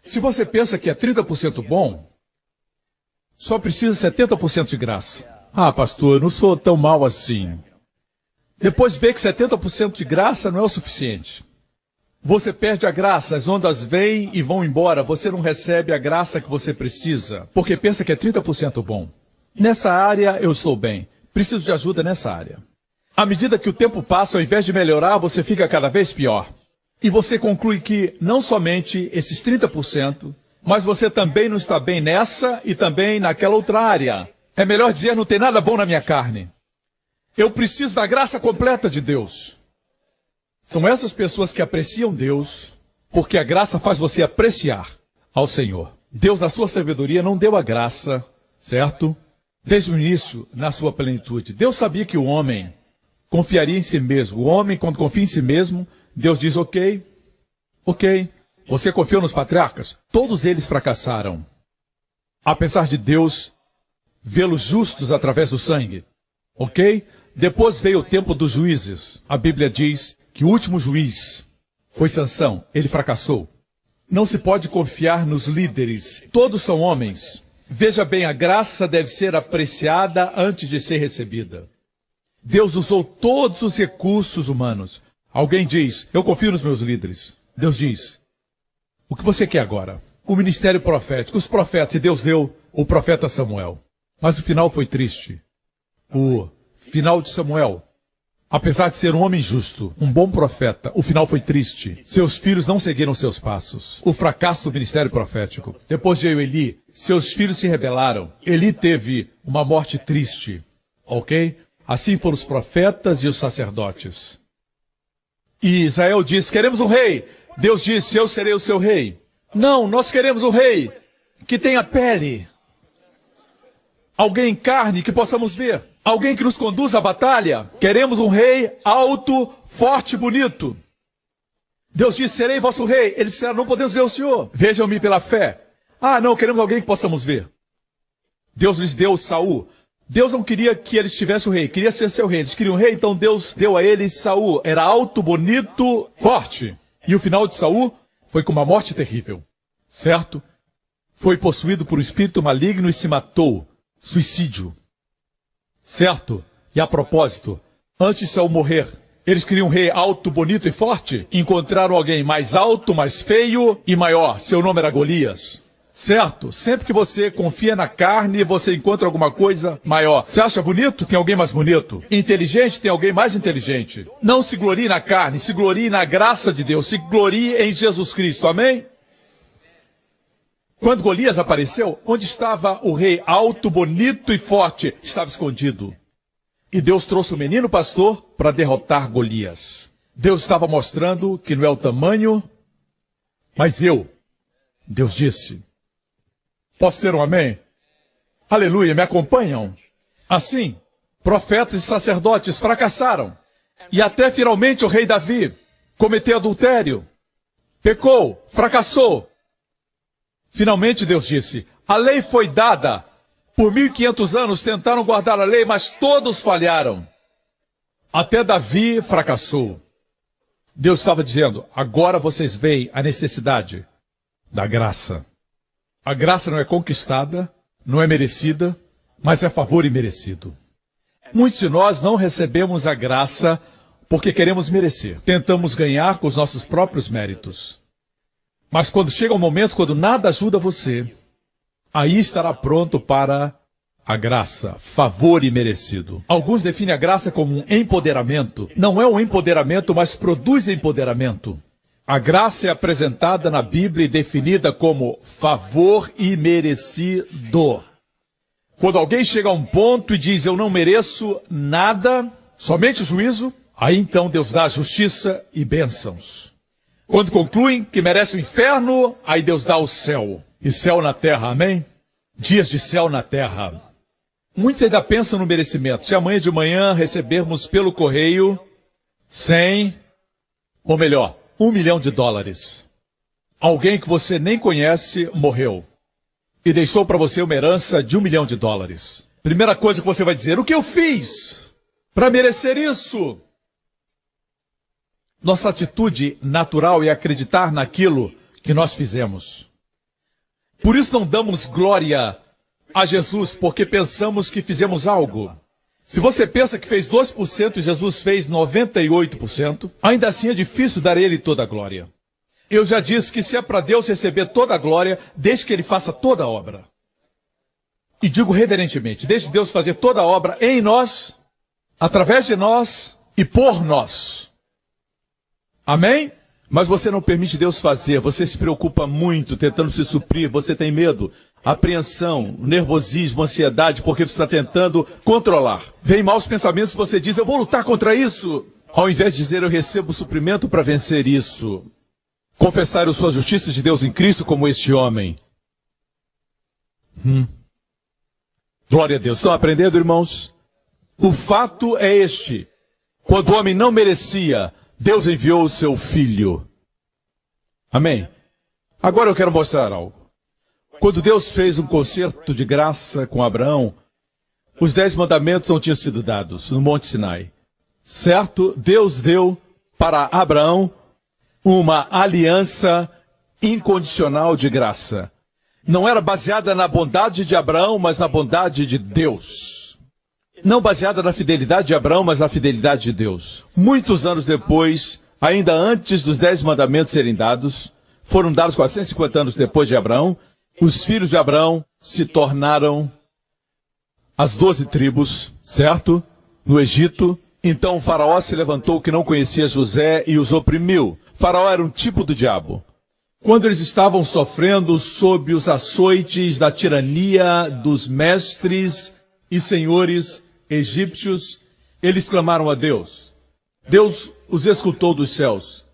Se você pensa que é 30% bom, só precisa 70% de graça. Ah, pastor, eu não sou tão mal assim. Depois vê que 70% de graça não é o suficiente. Você perde a graça, as ondas vêm e vão embora, você não recebe a graça que você precisa, porque pensa que é 30% bom. Nessa área eu estou bem, preciso de ajuda nessa área. À medida que o tempo passa, ao invés de melhorar, você fica cada vez pior. E você conclui que não somente esses 30%, Mas você também não está bem nessa e também naquela outra área. É melhor dizer, não tem nada bom na minha carne. Eu preciso da graça completa de Deus. São essas pessoas que apreciam Deus, porque a graça faz você apreciar ao Senhor. Deus, na sua sabedoria, não deu a graça, certo? Desde o início, na sua plenitude. Deus sabia que o homem confiaria em si mesmo. O homem, quando confia em si mesmo, Deus diz, ok. Você confiou nos patriarcas? Todos eles fracassaram. Apesar de Deus vê-los justos através do sangue. Ok? Depois veio o tempo dos juízes. A Bíblia diz que o último juiz foi Sansão. Ele fracassou. Não se pode confiar nos líderes. Todos são homens. Veja bem, a graça deve ser apreciada antes de ser recebida. Deus usou todos os recursos humanos. Alguém diz, eu confio nos meus líderes. Deus diz, o que você quer agora? O ministério profético, os profetas, e Deus deu o profeta Samuel. Mas o final foi triste. O final de Samuel, apesar de ser um homem justo, um bom profeta, o final foi triste. Seus filhos não seguiram seus passos. O fracasso do ministério profético. Depois veio Eli. Seus filhos se rebelaram. Eli teve uma morte triste. Ok? Assim foram os profetas e os sacerdotes. E Israel disse, queremos um rei. Deus disse, eu serei o seu rei. Não, nós queremos um rei que tenha pele. Alguém em carne que possamos ver. Alguém que nos conduza à batalha. Queremos um rei alto, forte e bonito. Deus disse, serei vosso rei. Eles disseram, não podemos ver o Senhor. Vejam-me pela fé. Ah, não, queremos alguém que possamos ver. Deus lhes deu Saul. Deus não queria que eles tivessem o rei, queria ser seu rei. Eles queriam um rei, então Deus deu a eles Saul. Era alto, bonito, forte. E o final de Saul foi com uma morte terrível. Certo? Foi possuído por um espírito maligno e se matou. Suicídio. Certo? E a propósito, antes de Saul morrer, eles queriam um rei alto, bonito e forte. Encontraram alguém mais alto, mais feio e maior. Seu nome era Golias. Certo? Sempre que você confia na carne, você encontra alguma coisa maior. Você acha bonito? Tem alguém mais bonito. Inteligente? Tem alguém mais inteligente. Não se glorie na carne, se glorie na graça de Deus. Se glorie em Jesus Cristo. Amém? Quando Golias apareceu, onde estava o rei alto, bonito e forte? Estava escondido. E Deus trouxe o menino pastor para derrotar Golias. Deus estava mostrando que não é o tamanho, mas Deus disse. Posso ter um amém? Aleluia, me acompanham? Assim, profetas e sacerdotes fracassaram. E até finalmente o rei Davi cometeu adultério. Pecou, fracassou. Finalmente Deus disse, a lei foi dada. Por 1500 anos tentaram guardar a lei, mas todos falharam. Até Davi fracassou. Deus estava dizendo, agora vocês veem a necessidade da graça. A graça não é conquistada, não é merecida, mas é favor imerecido. Muitos de nós não recebemos a graça porque queremos merecer. Tentamos ganhar com os nossos próprios méritos. Mas quando chega um momento, quando nada ajuda você, aí estará pronto para a graça, favor imerecido. Alguns definem a graça como um empoderamento. Não é um empoderamento, mas produz empoderamento. A graça é apresentada na Bíblia e definida como favor imerecido. Quando alguém chega a um ponto e diz, eu não mereço nada, somente o juízo, aí então Deus dá justiça e bênçãos. Quando concluem que merece o inferno, aí Deus dá o céu. E céu na terra, amém? Dias de céu na terra. Muitos ainda pensam no merecimento. Se amanhã de manhã recebermos pelo correio 100, ou melhor, $1 milhão. Alguém que você nem conhece morreu e deixou para você uma herança de $1 milhão. Primeira coisa que você vai dizer, o que eu fiz para merecer isso? Nossa atitude natural é acreditar naquilo que nós fizemos. Por isso não damos glória a Jesus, porque pensamos que fizemos algo. Se você pensa que fez 2% e Jesus fez 98%, ainda assim é difícil dar a ele toda a glória. Eu já disse que se é para Deus receber toda a glória, desde que ele faça toda a obra. E digo reverentemente, deixe Deus fazer toda a obra em nós, através de nós e por nós. Amém? Mas você não permite Deus fazer, você se preocupa muito tentando se suprir, você tem medo, apreensão, nervosismo, ansiedade, porque você está tentando controlar. Vem maus pensamentos e você diz, eu vou lutar contra isso. Ao invés de dizer, eu recebo suprimento para vencer isso. Confessar a sua justiça de Deus em Cristo como este homem. Glória a Deus. Estão aprendendo, irmãos? O fato é este. Quando o homem não merecia, Deus enviou o seu filho. Amém? Agora eu quero mostrar algo. Quando Deus fez um concerto de graça com Abraão, os 10 mandamentos não tinham sido dados no Monte Sinai. Certo? Deus deu para Abraão uma aliança incondicional de graça. Não era baseada na bondade de Abraão, mas na bondade de Deus. Não baseada na fidelidade de Abraão, mas na fidelidade de Deus. Muitos anos depois, ainda antes dos 10 mandamentos serem dados, foram dados 450 anos depois de Abraão, os filhos de Abraão se tornaram as 12 tribos, certo? No Egito. Então o faraó se levantou que não conhecia José e os oprimiu. Faraó era um tipo do diabo. Quando eles estavam sofrendo sob os açoites da tirania dos mestres e senhores egípcios, eles clamaram a Deus. Deus os escutou dos céus.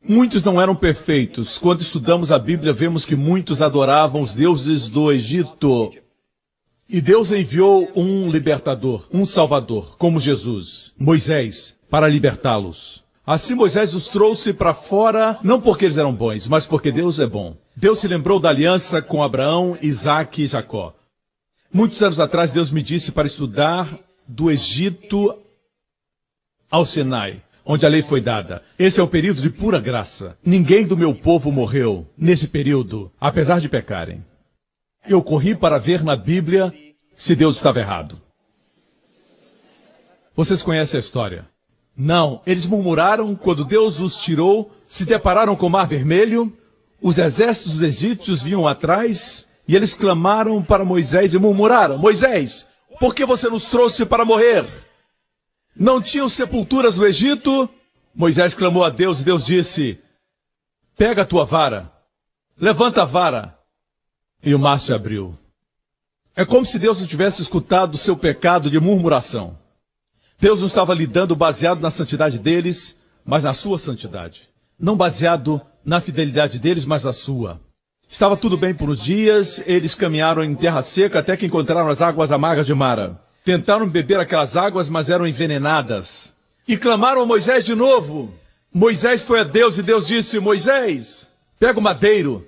Muitos não eram perfeitos. Quando estudamos a Bíblia, vemos que muitos adoravam os deuses do Egito. E Deus enviou um libertador, um salvador, como Jesus, Moisés, para libertá-los. Assim Moisés os trouxe para fora, não porque eles eram bons, mas porque Deus é bom. Deus se lembrou da aliança com Abraão, Isaque e Jacó. Muitos anos atrás, Deus me disse para estudar do Egito ao Sinai, onde a lei foi dada. Esse é um período de pura graça. Ninguém do meu povo morreu nesse período, apesar de pecarem. Eu corri para ver na Bíblia se Deus estava errado. Vocês conhecem a história? Não, eles murmuraram quando Deus os tirou, se depararam com o Mar Vermelho, os exércitos dos egípcios vinham atrás, e eles clamaram para Moisés e murmuraram, Moisés, por que você nos trouxe para morrer? Não tinham sepulturas no Egito? Moisés clamou a Deus e Deus disse, pega a tua vara, levanta a vara. E o mar se abriu. É como se Deus não tivesse escutado o seu pecado de murmuração. Deus não estava lidando baseado na santidade deles, mas na sua santidade. Não baseado na fidelidade deles, mas na sua. Estava tudo bem por uns dias, eles caminharam em terra seca até que encontraram as águas amargas de Mara. Tentaram beber aquelas águas, mas eram envenenadas. E clamaram a Moisés de novo. Moisés foi a Deus e Deus disse, Moisés, pega o madeiro.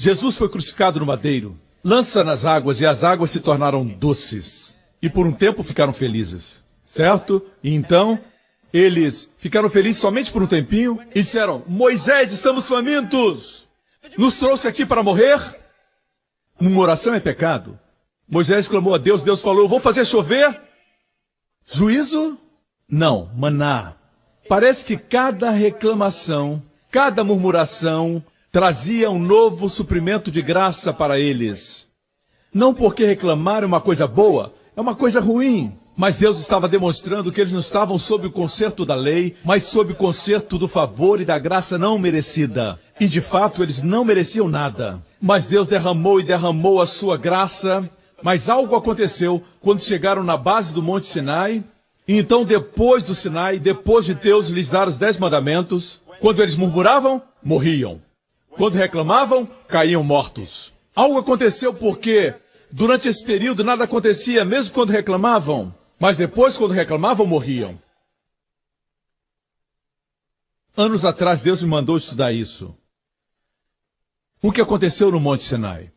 Jesus foi crucificado no madeiro. Lança nas águas e as águas se tornaram doces. E por um tempo ficaram felizes. Certo? E então, eles ficaram felizes somente por um tempinho e disseram, Moisés, estamos famintos. Nos trouxe aqui para morrer? Murmuração é pecado. Moisés clamou a Deus, Deus falou, vou fazer chover? Juízo? Não, maná. Parece que cada reclamação, cada murmuração, trazia um novo suprimento de graça para eles. Não porque reclamar é uma coisa boa, é uma coisa ruim. Mas Deus estava demonstrando que eles não estavam sob o conserto da lei, mas sob o conserto do favor e da graça não merecida. E de fato eles não mereciam nada. Mas Deus derramou e derramou a sua graça. Mas algo aconteceu quando chegaram na base do Monte Sinai. E então depois do Sinai, depois de Deus lhes dar os 10 mandamentos, quando eles murmuravam, morriam. Quando reclamavam, caíam mortos. Algo aconteceu porque, durante esse período, nada acontecia, mesmo quando reclamavam. Mas depois, quando reclamavam, morriam. Anos atrás, Deus me mandou estudar isso. O que aconteceu no Monte Sinai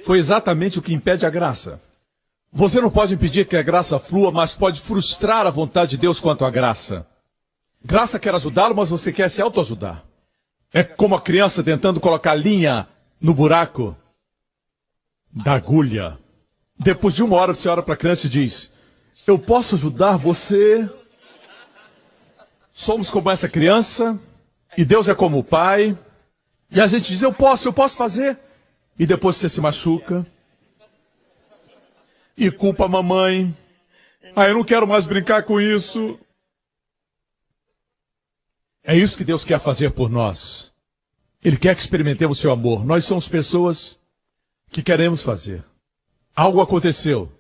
foi exatamente o que impede a graça. Você não pode impedir que a graça flua, mas pode frustrar a vontade de Deus quanto à graça. Graça quer ajudá-lo, mas você quer se autoajudar. É como a criança tentando colocar linha no buraco da agulha. Depois de 1 hora, você olha para a criança e diz, eu posso ajudar você? Somos como essa criança, e Deus é como o pai. E a gente diz, eu posso fazer. E depois você se machuca. E culpa a mamãe. Ah, eu não quero mais brincar com isso. É isso que Deus quer fazer por nós. Ele quer que experimentemos o seu amor. Nós somos pessoas que queremos fazer. Algo aconteceu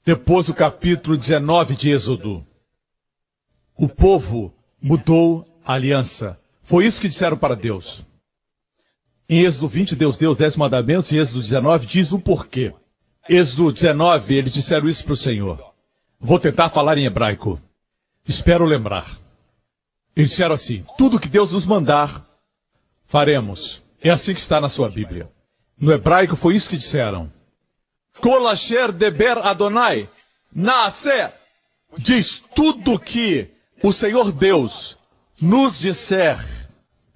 depois do capítulo 19 de Êxodo. O povo mudou a aliança. Foi isso que disseram para Deus. Em Êxodo 20, Deus deu os 10 mandamentos, e Êxodo 19 diz o porquê. Êxodo 19, eles disseram isso para o Senhor. Vou tentar falar em hebraico. Espero lembrar. Eles disseram assim: tudo que Deus nos mandar, faremos. É assim que está na sua Bíblia. No hebraico foi isso que disseram. Kol asher deber Adonai naaseh. Diz tudo que o Senhor Deus nos disser.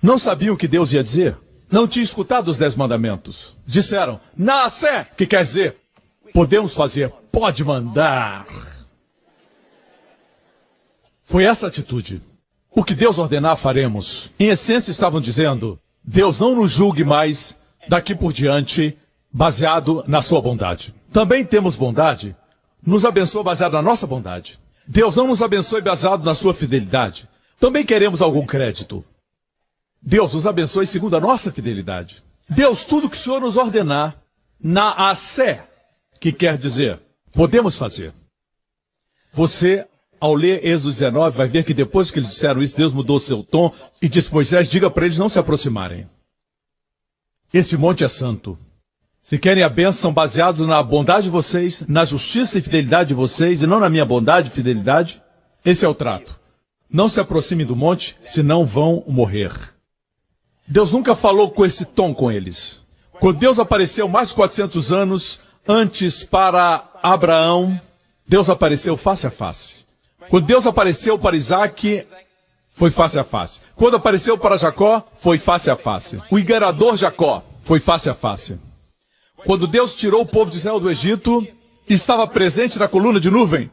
Não sabiam o que Deus ia dizer? Não tinham escutado os 10 mandamentos. Disseram, naaseh, que quer dizer, podemos fazer, pode mandar. Foi essa atitude. O que Deus ordenar, faremos. Em essência, estavam dizendo, Deus não nos julgue mais daqui por diante, baseado na sua bondade. Também temos bondade, nos abençoa baseado na nossa bondade. Deus não nos abençoe baseado na sua fidelidade. Também queremos algum crédito. Deus nos abençoe segundo a nossa fidelidade. Deus, tudo que o Senhor nos ordenar, naaseh, que quer dizer, podemos fazer. Você, ao ler Êxodo 19, vai ver que depois que eles disseram isso, Deus mudou seu tom e disse, Moisés, diga para eles não se aproximarem. Esse monte é santo. Se querem a bênção, são baseados na bondade de vocês, na justiça e fidelidade de vocês, e não na minha bondade e fidelidade. Esse é o trato. Não se aproximem do monte, senão vão morrer. Deus nunca falou com esse tom com eles. Quando Deus apareceu mais de 400 anos antes para Abraão, Deus apareceu face a face. Quando Deus apareceu para Isaac, foi face a face. Quando apareceu para Jacó, foi face a face. O enganador Jacó foi face a face. Quando Deus tirou o povo de Israel do Egito, estava presente na coluna de nuvem,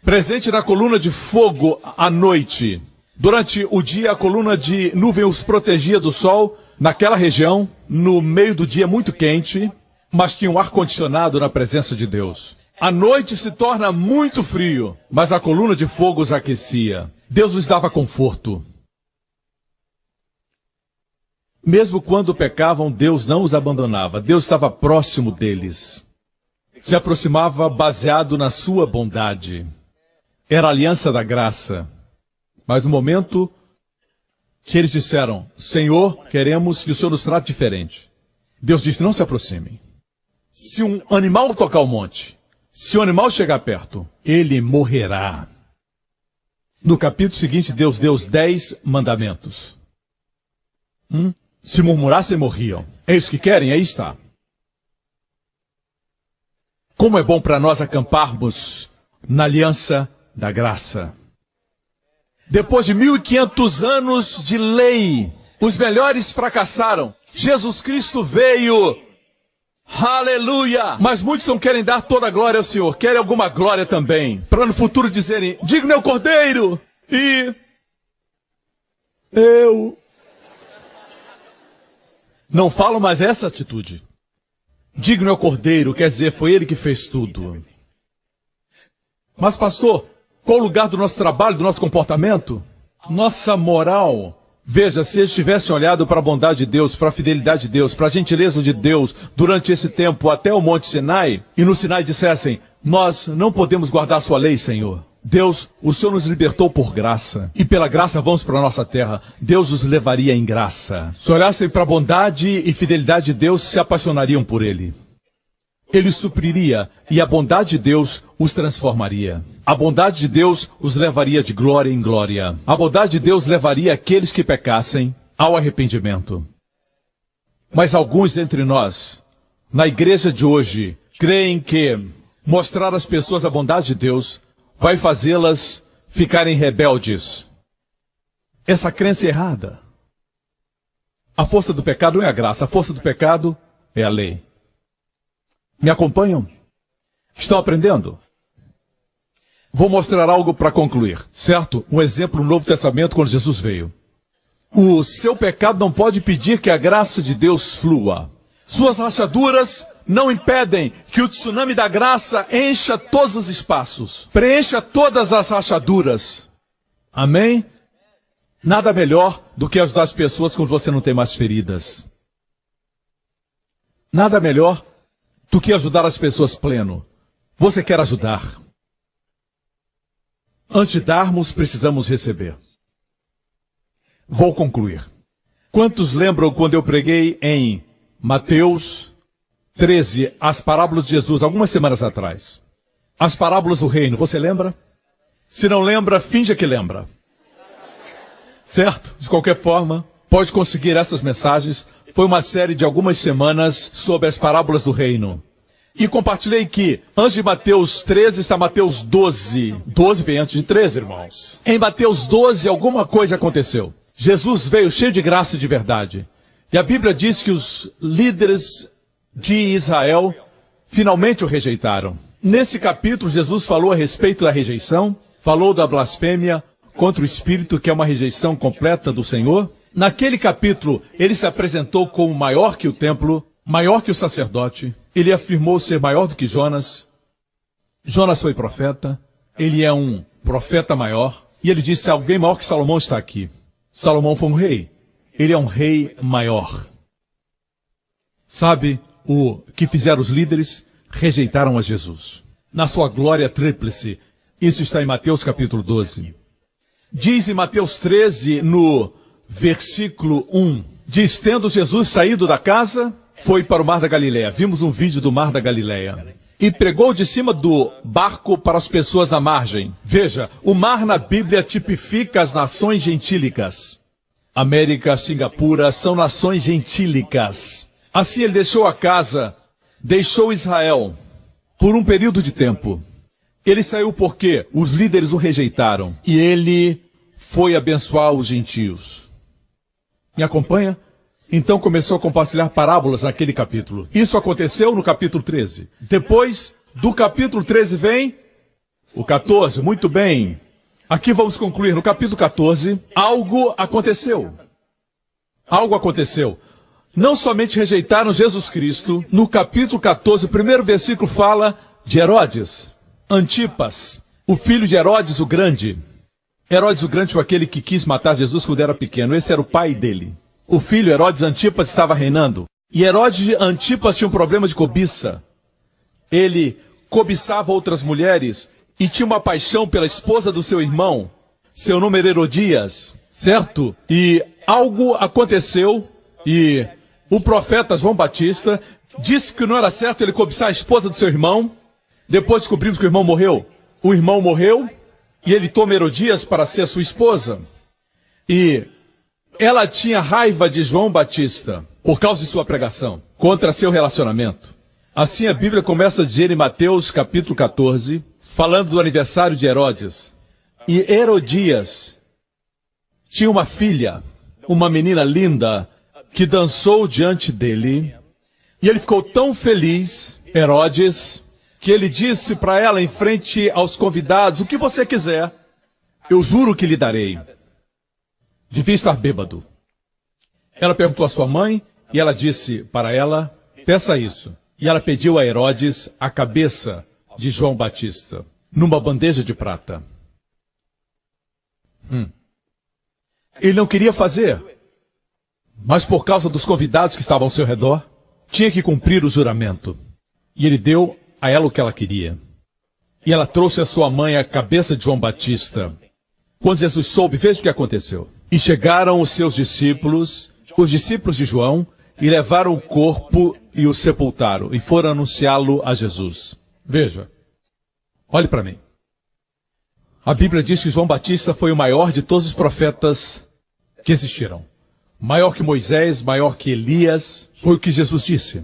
presente na coluna de fogo à noite. Durante o dia, a coluna de nuvem os protegia do sol, naquela região, no meio do dia muito quente, mas tinha um ar-condicionado na presença de Deus. À noite se torna muito frio, mas a coluna de fogo os aquecia. Deus lhes dava conforto. Mesmo quando pecavam, Deus não os abandonava. Deus estava próximo deles. Se aproximava baseado na sua bondade. Era a aliança da graça. Mas no momento que eles disseram, Senhor, queremos que o Senhor nos trate diferente. Deus disse, não se aproximem. Se um animal tocar o monte, se o animal chegar perto, ele morrerá. No capítulo seguinte, Deus deu os 10 mandamentos. Se murmurassem, morriam. É isso que querem? Aí está. Como é bom para nós acamparmos na aliança da graça. Depois de 1500 anos de lei, os melhores fracassaram. Jesus Cristo veio. Aleluia! Mas muitos não querem dar toda a glória ao Senhor. Querem alguma glória também. Para no futuro dizerem, digno é o Cordeiro. E eu não falo mais essa atitude. Digno é o Cordeiro, quer dizer, foi ele que fez tudo. Mas pastor, qual o lugar do nosso trabalho, do nosso comportamento? Nossa moral. Veja, se eles tivessem olhado para a bondade de Deus, para a fidelidade de Deus, para a gentileza de Deus, durante esse tempo até o Monte Sinai, e no Sinai dissessem, nós não podemos guardar a sua lei, Senhor. Deus, o Senhor nos libertou por graça, e pela graça vamos para a nossa terra. Deus os levaria em graça. Se olhassem para a bondade e fidelidade de Deus, se apaixonariam por Ele. Ele supriria, e a bondade de Deus os transformaria. A bondade de Deus os levaria de glória em glória. A bondade de Deus levaria aqueles que pecassem ao arrependimento. Mas alguns entre nós, na igreja de hoje, creem que mostrar às pessoas a bondade de Deus vai fazê-las ficarem rebeldes. Essa crença é errada. A força do pecado não é a graça, a força do pecado é a lei. Me acompanham? Estão aprendendo? Vou mostrar algo para concluir, certo? Um exemplo no Novo Testamento quando Jesus veio. O seu pecado não pode impedir que a graça de Deus flua. Suas rachaduras não impedem que o tsunami da graça encha todos os espaços, preencha todas as rachaduras. Amém? Nada melhor do que ajudar as pessoas quando você não tem mais feridas. Nada melhor do que ajudar as pessoas pleno. Você quer ajudar. Antes de darmos, precisamos receber. Vou concluir. Quantos lembram quando eu preguei em Mateus 13, as parábolas de Jesus, algumas semanas atrás? As parábolas do reino, você lembra? Se não lembra, finja que lembra. Certo? De qualquer forma, pode conseguir essas mensagens. Foi uma série de algumas semanas sobre as parábolas do reino. E compartilhei que, antes de Mateus 13, está Mateus 12. 12 vem antes de 13, irmãos. Em Mateus 12, alguma coisa aconteceu. Jesus veio cheio de graça e de verdade. E a Bíblia diz que os líderes de Israel finalmente o rejeitaram. Nesse capítulo, Jesus falou a respeito da rejeição, falou da blasfêmia contra o Espírito, que é uma rejeição completa do Senhor. Naquele capítulo, ele se apresentou como maior que o templo, maior que o sacerdote. Ele afirmou ser maior do que Jonas. Jonas foi profeta. Ele é um profeta maior. E ele disse, alguém maior que Salomão está aqui. Salomão foi um rei. Ele é um rei maior. Sabe o que fizeram os líderes? Rejeitaram a Jesus. Na sua glória tríplice. Isso está em Mateus capítulo 12. Diz em Mateus 13, no versículo 1. Diz, tendo Jesus saído da casa, foi para o Mar da Galileia. Vimos um vídeo do Mar da Galileia. E pregou de cima do barco para as pessoas na margem. Veja, o mar na Bíblia tipifica as nações gentílicas. América, Singapura, são nações gentílicas. Assim ele deixou a casa, deixou Israel, por um período de tempo. Ele saiu porque os líderes o rejeitaram. E ele foi abençoar os gentios. Me acompanha? Então começou a compartilhar parábolas naquele capítulo. Isso aconteceu no capítulo 13. Depois do capítulo 13 vem o 14. Muito bem. Aqui vamos concluir. No capítulo 14, algo aconteceu. Algo aconteceu. Não somente rejeitaram Jesus Cristo. No capítulo 14, o primeiro versículo fala de Herodes. Antipas, o filho de Herodes o Grande. Herodes o Grande foi aquele que quis matar Jesus quando era pequeno. Esse era o pai dele. O filho Herodes Antipas estava reinando. E Herodes Antipas tinha um problema de cobiça. Ele cobiçava outras mulheres e tinha uma paixão pela esposa do seu irmão. Seu nome era Herodias, certo? E algo aconteceu e o profeta João Batista disse que não era certo ele cobiçar a esposa do seu irmão. Depois descobrimos que o irmão morreu. O irmão morreu e ele toma Herodias para ser sua esposa. E ela tinha raiva de João Batista por causa de sua pregação, contra seu relacionamento. Assim a Bíblia começa a dizer em Mateus capítulo 14, falando do aniversário de Herodes. E Herodias tinha uma filha, uma menina linda, que dançou diante dele. E ele ficou tão feliz, Herodes, que ele disse para ela em frente aos convidados, o que você quiser, eu juro que lhe darei. Devia estar bêbado. Ela perguntou à sua mãe e ela disse para ela, peça isso. E ela pediu a Herodes a cabeça de João Batista, numa bandeja de prata. Ele não queria fazer, mas por causa dos convidados que estavam ao seu redor, tinha que cumprir o juramento. E ele deu a ela o que ela queria. E ela trouxe à sua mãe a cabeça de João Batista. Quando Jesus soube, veja o que aconteceu. E chegaram os seus discípulos, os discípulos de João, e levaram o corpo e o sepultaram, e foram anunciá-lo a Jesus. Veja, olhe para mim. A Bíblia diz que João Batista foi o maior de todos os profetas que existiram. Maior que Moisés, maior que Elias, foi o que Jesus disse.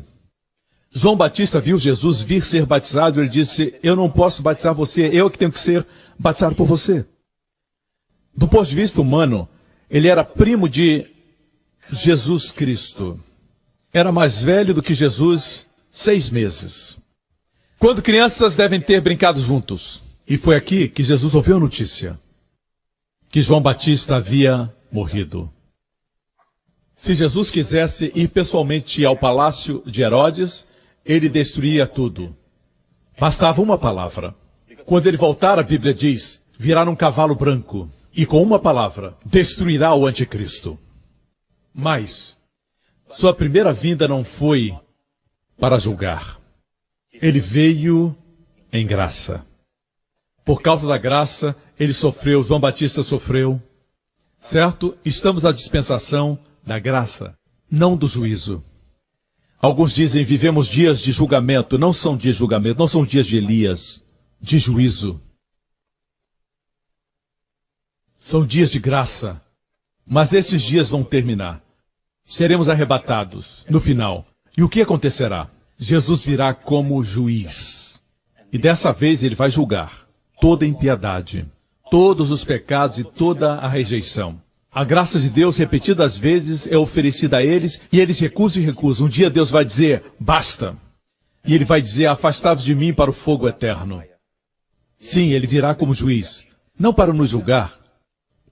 João Batista viu Jesus vir ser batizado, ele disse, eu não posso batizar você, eu que tenho que ser batizado por você. Do ponto de vista humano, ele era primo de Jesus Cristo. Era mais velho do que Jesus 6 meses. Quando crianças devem ter brincado juntos. E foi aqui que Jesus ouviu a notícia que João Batista havia morrido. Se Jesus quisesse ir pessoalmente ao palácio de Herodes, ele destruía tudo. Bastava uma palavra. Quando ele voltar, a Bíblia diz, virá num cavalo branco. e com uma palavra, destruirá o anticristo. Mas sua primeira vinda não foi para julgar. Ele veio em graça. Por causa da graça, ele sofreu, João Batista sofreu. Certo? Estamos na dispensação da graça, não do juízo. Alguns dizem, vivemos dias de julgamento. Não são dias de julgamento, não são dias de Elias, de juízo. São dias de graça. Mas esses dias vão terminar. Seremos arrebatados no final. E o que acontecerá? Jesus virá como juiz. E dessa vez ele vai julgar toda impiedade, todos os pecados e toda a rejeição. A graça de Deus, repetidas vezes, é oferecida a eles, e eles recusam e recusam. Um dia Deus vai dizer, basta. E ele vai dizer, afastai-vos de mim para o fogo eterno. Sim, ele virá como juiz, não para nos julgar.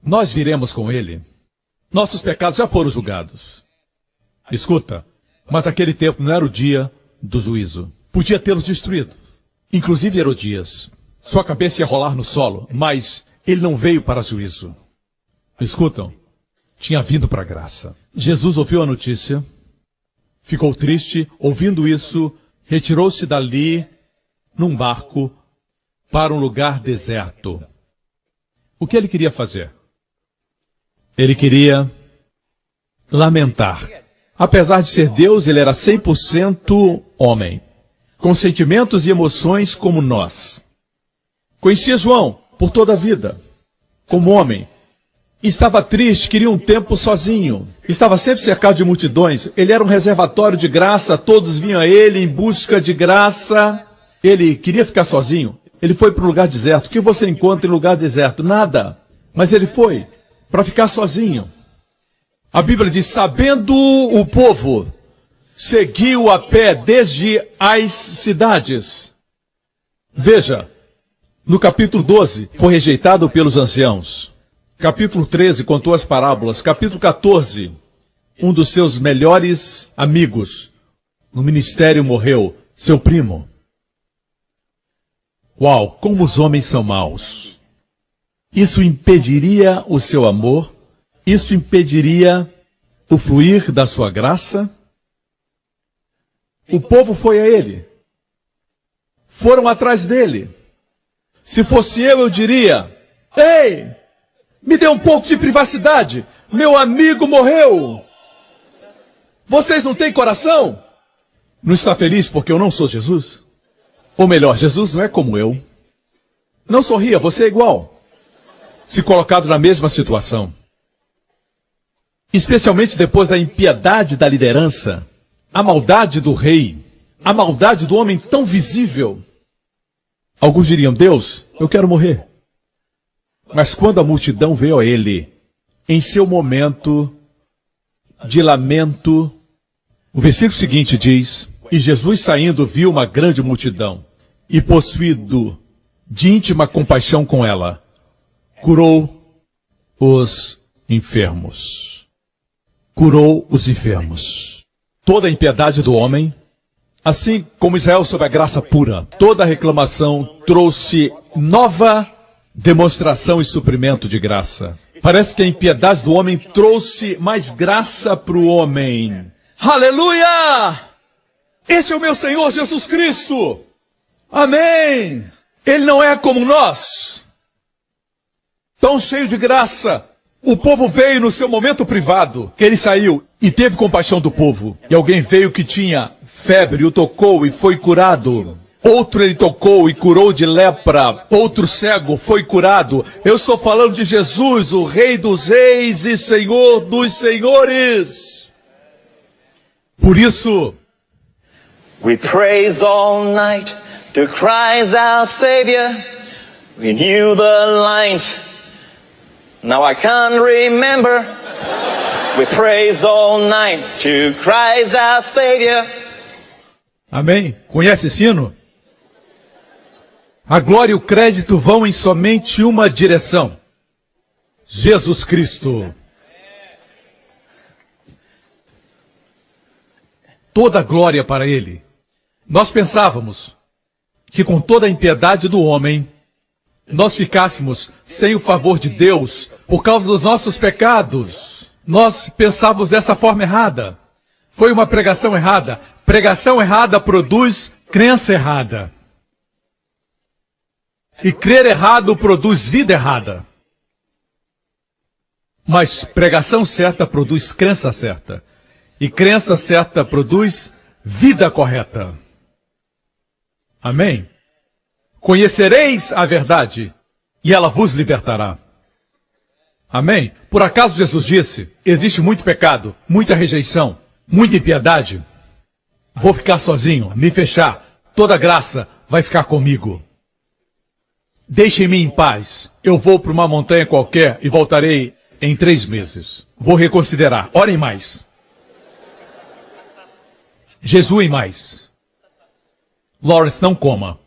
Nós viremos com ele. Nossos pecados já foram julgados. Escuta, mas aquele tempo não era o dia do juízo. Podia tê-los destruído. Inclusive Herodias. Sua cabeça ia rolar no solo, mas ele não veio para juízo. Escutam, tinha vindo para a graça. Jesus ouviu a notícia, ficou triste, ouvindo isso, retirou-se dali num barco para um lugar deserto. O que ele queria fazer? Ele queria lamentar. Apesar de ser Deus, ele era 100% homem, com sentimentos e emoções como nós. Conhecia João por toda a vida, como homem. Estava triste, queria um tempo sozinho. Estava sempre cercado de multidões. Ele era um reservatório de graça, todos vinham a ele em busca de graça. Ele queria ficar sozinho. Ele foi para um lugar deserto. O que você encontra em lugar deserto? Nada. Mas ele foi para ficar sozinho. A Bíblia diz, sabendo o povo, seguiu a pé desde as cidades. Veja, no capítulo 12, foi rejeitado pelos anciãos. Capítulo 13, contou as parábolas. Capítulo 14, um dos seus melhores amigos no ministério morreu, seu primo. Uau, como os homens são maus. Isso impediria o seu amor? Isso impediria o fluir da sua graça? O povo foi a ele. Foram atrás dele. Se fosse eu diria, ei, me dê um pouco de privacidade. Meu amigo morreu. Vocês não têm coração? Não está feliz porque eu não sou Jesus? Ou melhor, Jesus não é como eu. Não sorria, você é igual. Se colocado na mesma situação. Especialmente depois da impiedade da liderança, a maldade do rei, a maldade do homem tão visível. Alguns diriam, Deus, eu quero morrer. Mas quando a multidão veio a ele, em seu momento de lamento, o versículo seguinte diz, e Jesus saindo viu uma grande multidão, e possuído de íntima compaixão com ela, curou os enfermos. Curou os enfermos. Toda a impiedade do homem, assim como Israel sob a graça pura, toda a reclamação trouxe nova demonstração e suprimento de graça. Parece que a impiedade do homem trouxe mais graça para o homem. Aleluia! Esse é o meu Senhor Jesus Cristo. Amém! Ele não é como nós. Tão cheio de graça. O povo veio no seu momento privado. Ele saiu e teve compaixão do povo. E alguém veio que tinha febre, o tocou e foi curado. Outro ele tocou e curou de lepra. Outro cego foi curado. Eu estou falando de Jesus, o Rei dos Reis e Senhor dos Senhores. Por isso, we praise all night to Christ our Savior. We knew the lines. Now I can't remember. We praise all night to Christ our Savior. Amém? Conhece esse hino? A glória e o crédito vão em somente uma direção. Jesus Cristo. Toda a glória para Ele. Nós pensávamos que com toda a impiedade do homem, nós ficássemos sem o favor de Deus por causa dos nossos pecados. Nós pensávamos dessa forma errada. Foi uma pregação errada. Pregação errada produz crença errada. E crer errado produz vida errada. Mas pregação certa produz crença certa. E crença certa produz vida correta. Amém? Conhecereis a verdade, e ela vos libertará. Amém? Por acaso Jesus disse, existe muito pecado, muita rejeição, muita impiedade. Vou ficar sozinho, me fechar, toda graça vai ficar comigo. Deixem-me em paz, eu vou para uma montanha qualquer e voltarei em 3 meses. Vou reconsiderar, orem mais. Jejuem mais. Lawrence, não coma.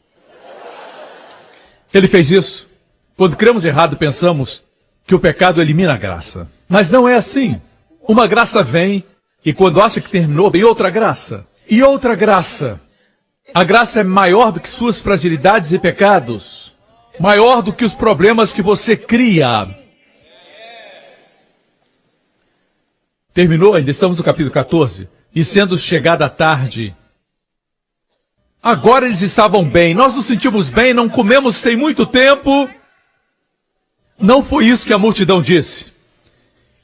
Ele fez isso. Quando cremos errado, pensamos que o pecado elimina a graça. Mas não é assim. Uma graça vem, e quando acha que terminou, vem outra graça. E outra graça. A graça é maior do que suas fragilidades e pecados. Maior do que os problemas que você cria. Terminou, ainda estamos no capítulo 14. E sendo chegada a tarde, agora eles estavam bem, nós nos sentimos bem, não comemos tem muito tempo. Não foi isso que a multidão disse.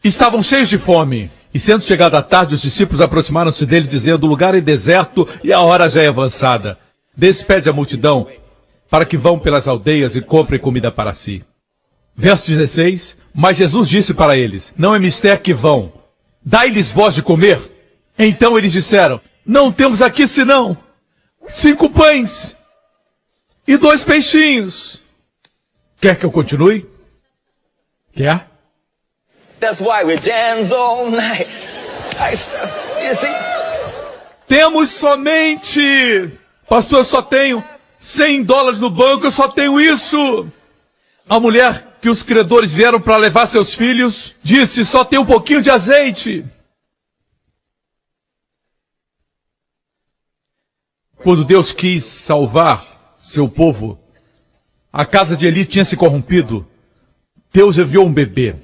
Estavam cheios de fome. E sendo chegada a tarde, os discípulos aproximaram-se dele, dizendo, o lugar é deserto e a hora já é avançada. Despede a multidão, para que vão pelas aldeias e comprem comida para si. Verso 16, mas Jesus disse para eles, não é mister que vão, dai-lhes voz de comer. Então eles disseram, não temos aqui senão 5 pães e 2 peixinhos. Quer que eu continue? Quer? That's why we dance all night. You see? Temos somente... Pastor, eu só tenho $100 no banco, eu só tenho isso. A mulher que os credores vieram para levar seus filhos disse, só tem um pouquinho de azeite. Quando Deus quis salvar seu povo, a casa de Eli tinha se corrompido. Deus enviou um bebê,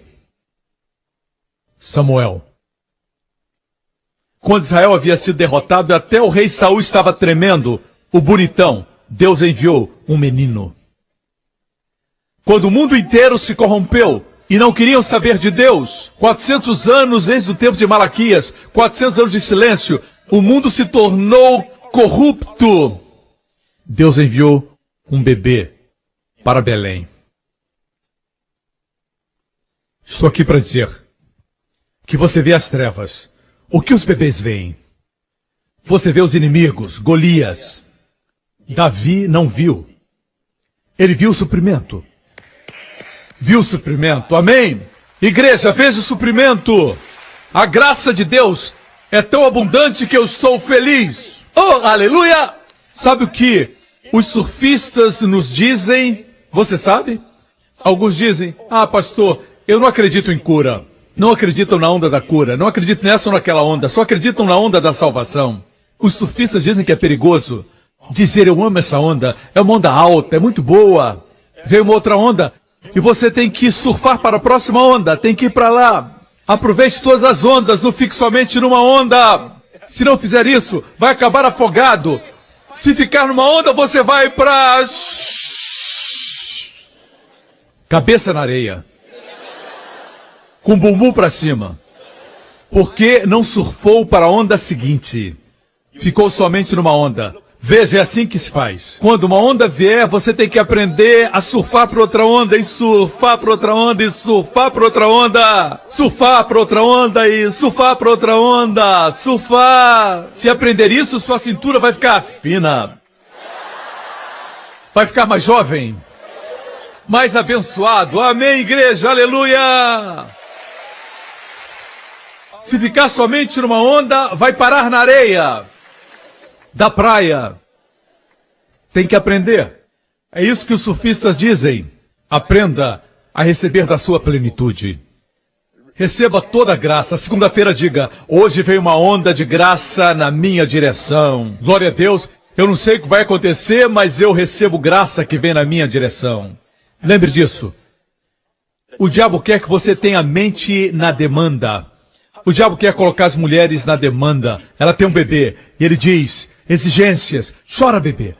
Samuel. Quando Israel havia sido derrotado, até o rei Saul estava tremendo, o bonitão, Deus enviou um menino. Quando o mundo inteiro se corrompeu e não queriam saber de Deus, 400 anos desde o tempo de Malaquias, 400 anos de silêncio, o mundo se tornou corrupto. Deus enviou um bebê para Belém. Estou aqui para dizer que você vê as trevas. O que os bebês veem? Você vê os inimigos, Golias. Davi não viu. Ele viu o suprimento. Viu o suprimento. Amém? Igreja, veja o suprimento. A graça de Deus é tão abundante que eu estou feliz. Oh, aleluia! Sabe o que os surfistas nos dizem? Você sabe? Alguns dizem, pastor, eu não acredito em cura. Não acreditam na onda da cura. Não acreditam nessa ou naquela onda. Só acreditam na onda da salvação. Os surfistas dizem que é perigoso dizer, eu amo essa onda. É uma onda alta, é muito boa. Veio uma outra onda e você tem que surfar para a próxima onda. Tem que ir para lá. Aproveite todas as ondas, não fique somente numa onda. Se não fizer isso, vai acabar afogado. Se ficar numa onda, você vai para... cabeça na areia. Com o bumbum para cima. Porque não surfou para a onda seguinte. Ficou somente numa onda. Veja, é assim que se faz. Quando uma onda vier, você tem que aprender a surfar para outra onda, e surfar para outra onda, e surfar para outra onda. Surfar para outra onda, e surfar para outra onda. Surfar. Se aprender isso, sua cintura vai ficar fina. Vai ficar mais jovem. Mais abençoado. Amém, igreja. Aleluia. Se ficar somente numa onda, vai parar na areia da praia. Tem que aprender. É isso que os surfistas dizem. Aprenda a receber da sua plenitude. Receba toda a graça. Segunda-feira diga, hoje veio uma onda de graça na minha direção. Glória a Deus. Eu não sei o que vai acontecer, mas eu recebo graça que vem na minha direção. Lembre disso. O diabo quer que você tenha a mente na demanda. O diabo quer colocar as mulheres na demanda. Ela tem um bebê e ele diz, exigências, chora bebê,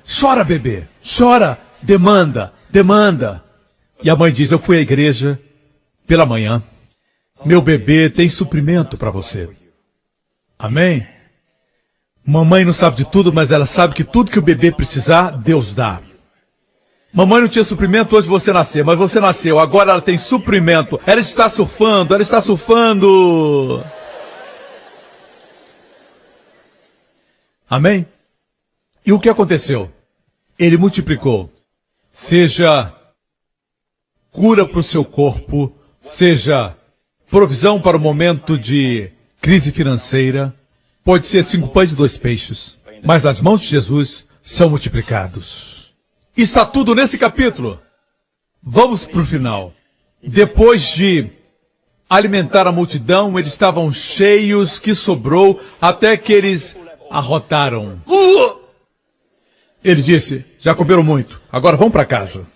chora, demanda, demanda. E a mãe diz, eu fui à igreja pela manhã. Meu bebê tem suprimento para você. Amém? Mamãe não sabe de tudo, mas ela sabe que tudo que o bebê precisar, Deus dá. Mamãe não tinha suprimento antes de você nascer, mas você nasceu, agora ela tem suprimento. Ela está surfando, ela está surfando. Amém? E o que aconteceu? Ele multiplicou. Seja cura para o seu corpo, seja provisão para o momento de crise financeira, pode ser 5 pães e 2 peixes, mas nas mãos de Jesus são multiplicados. Está tudo nesse capítulo. Vamos para o final. Depois de alimentar a multidão, eles estavam cheios, que sobrou, até que eles arrotaram. Ele disse, já comeram muito, agora vão para casa.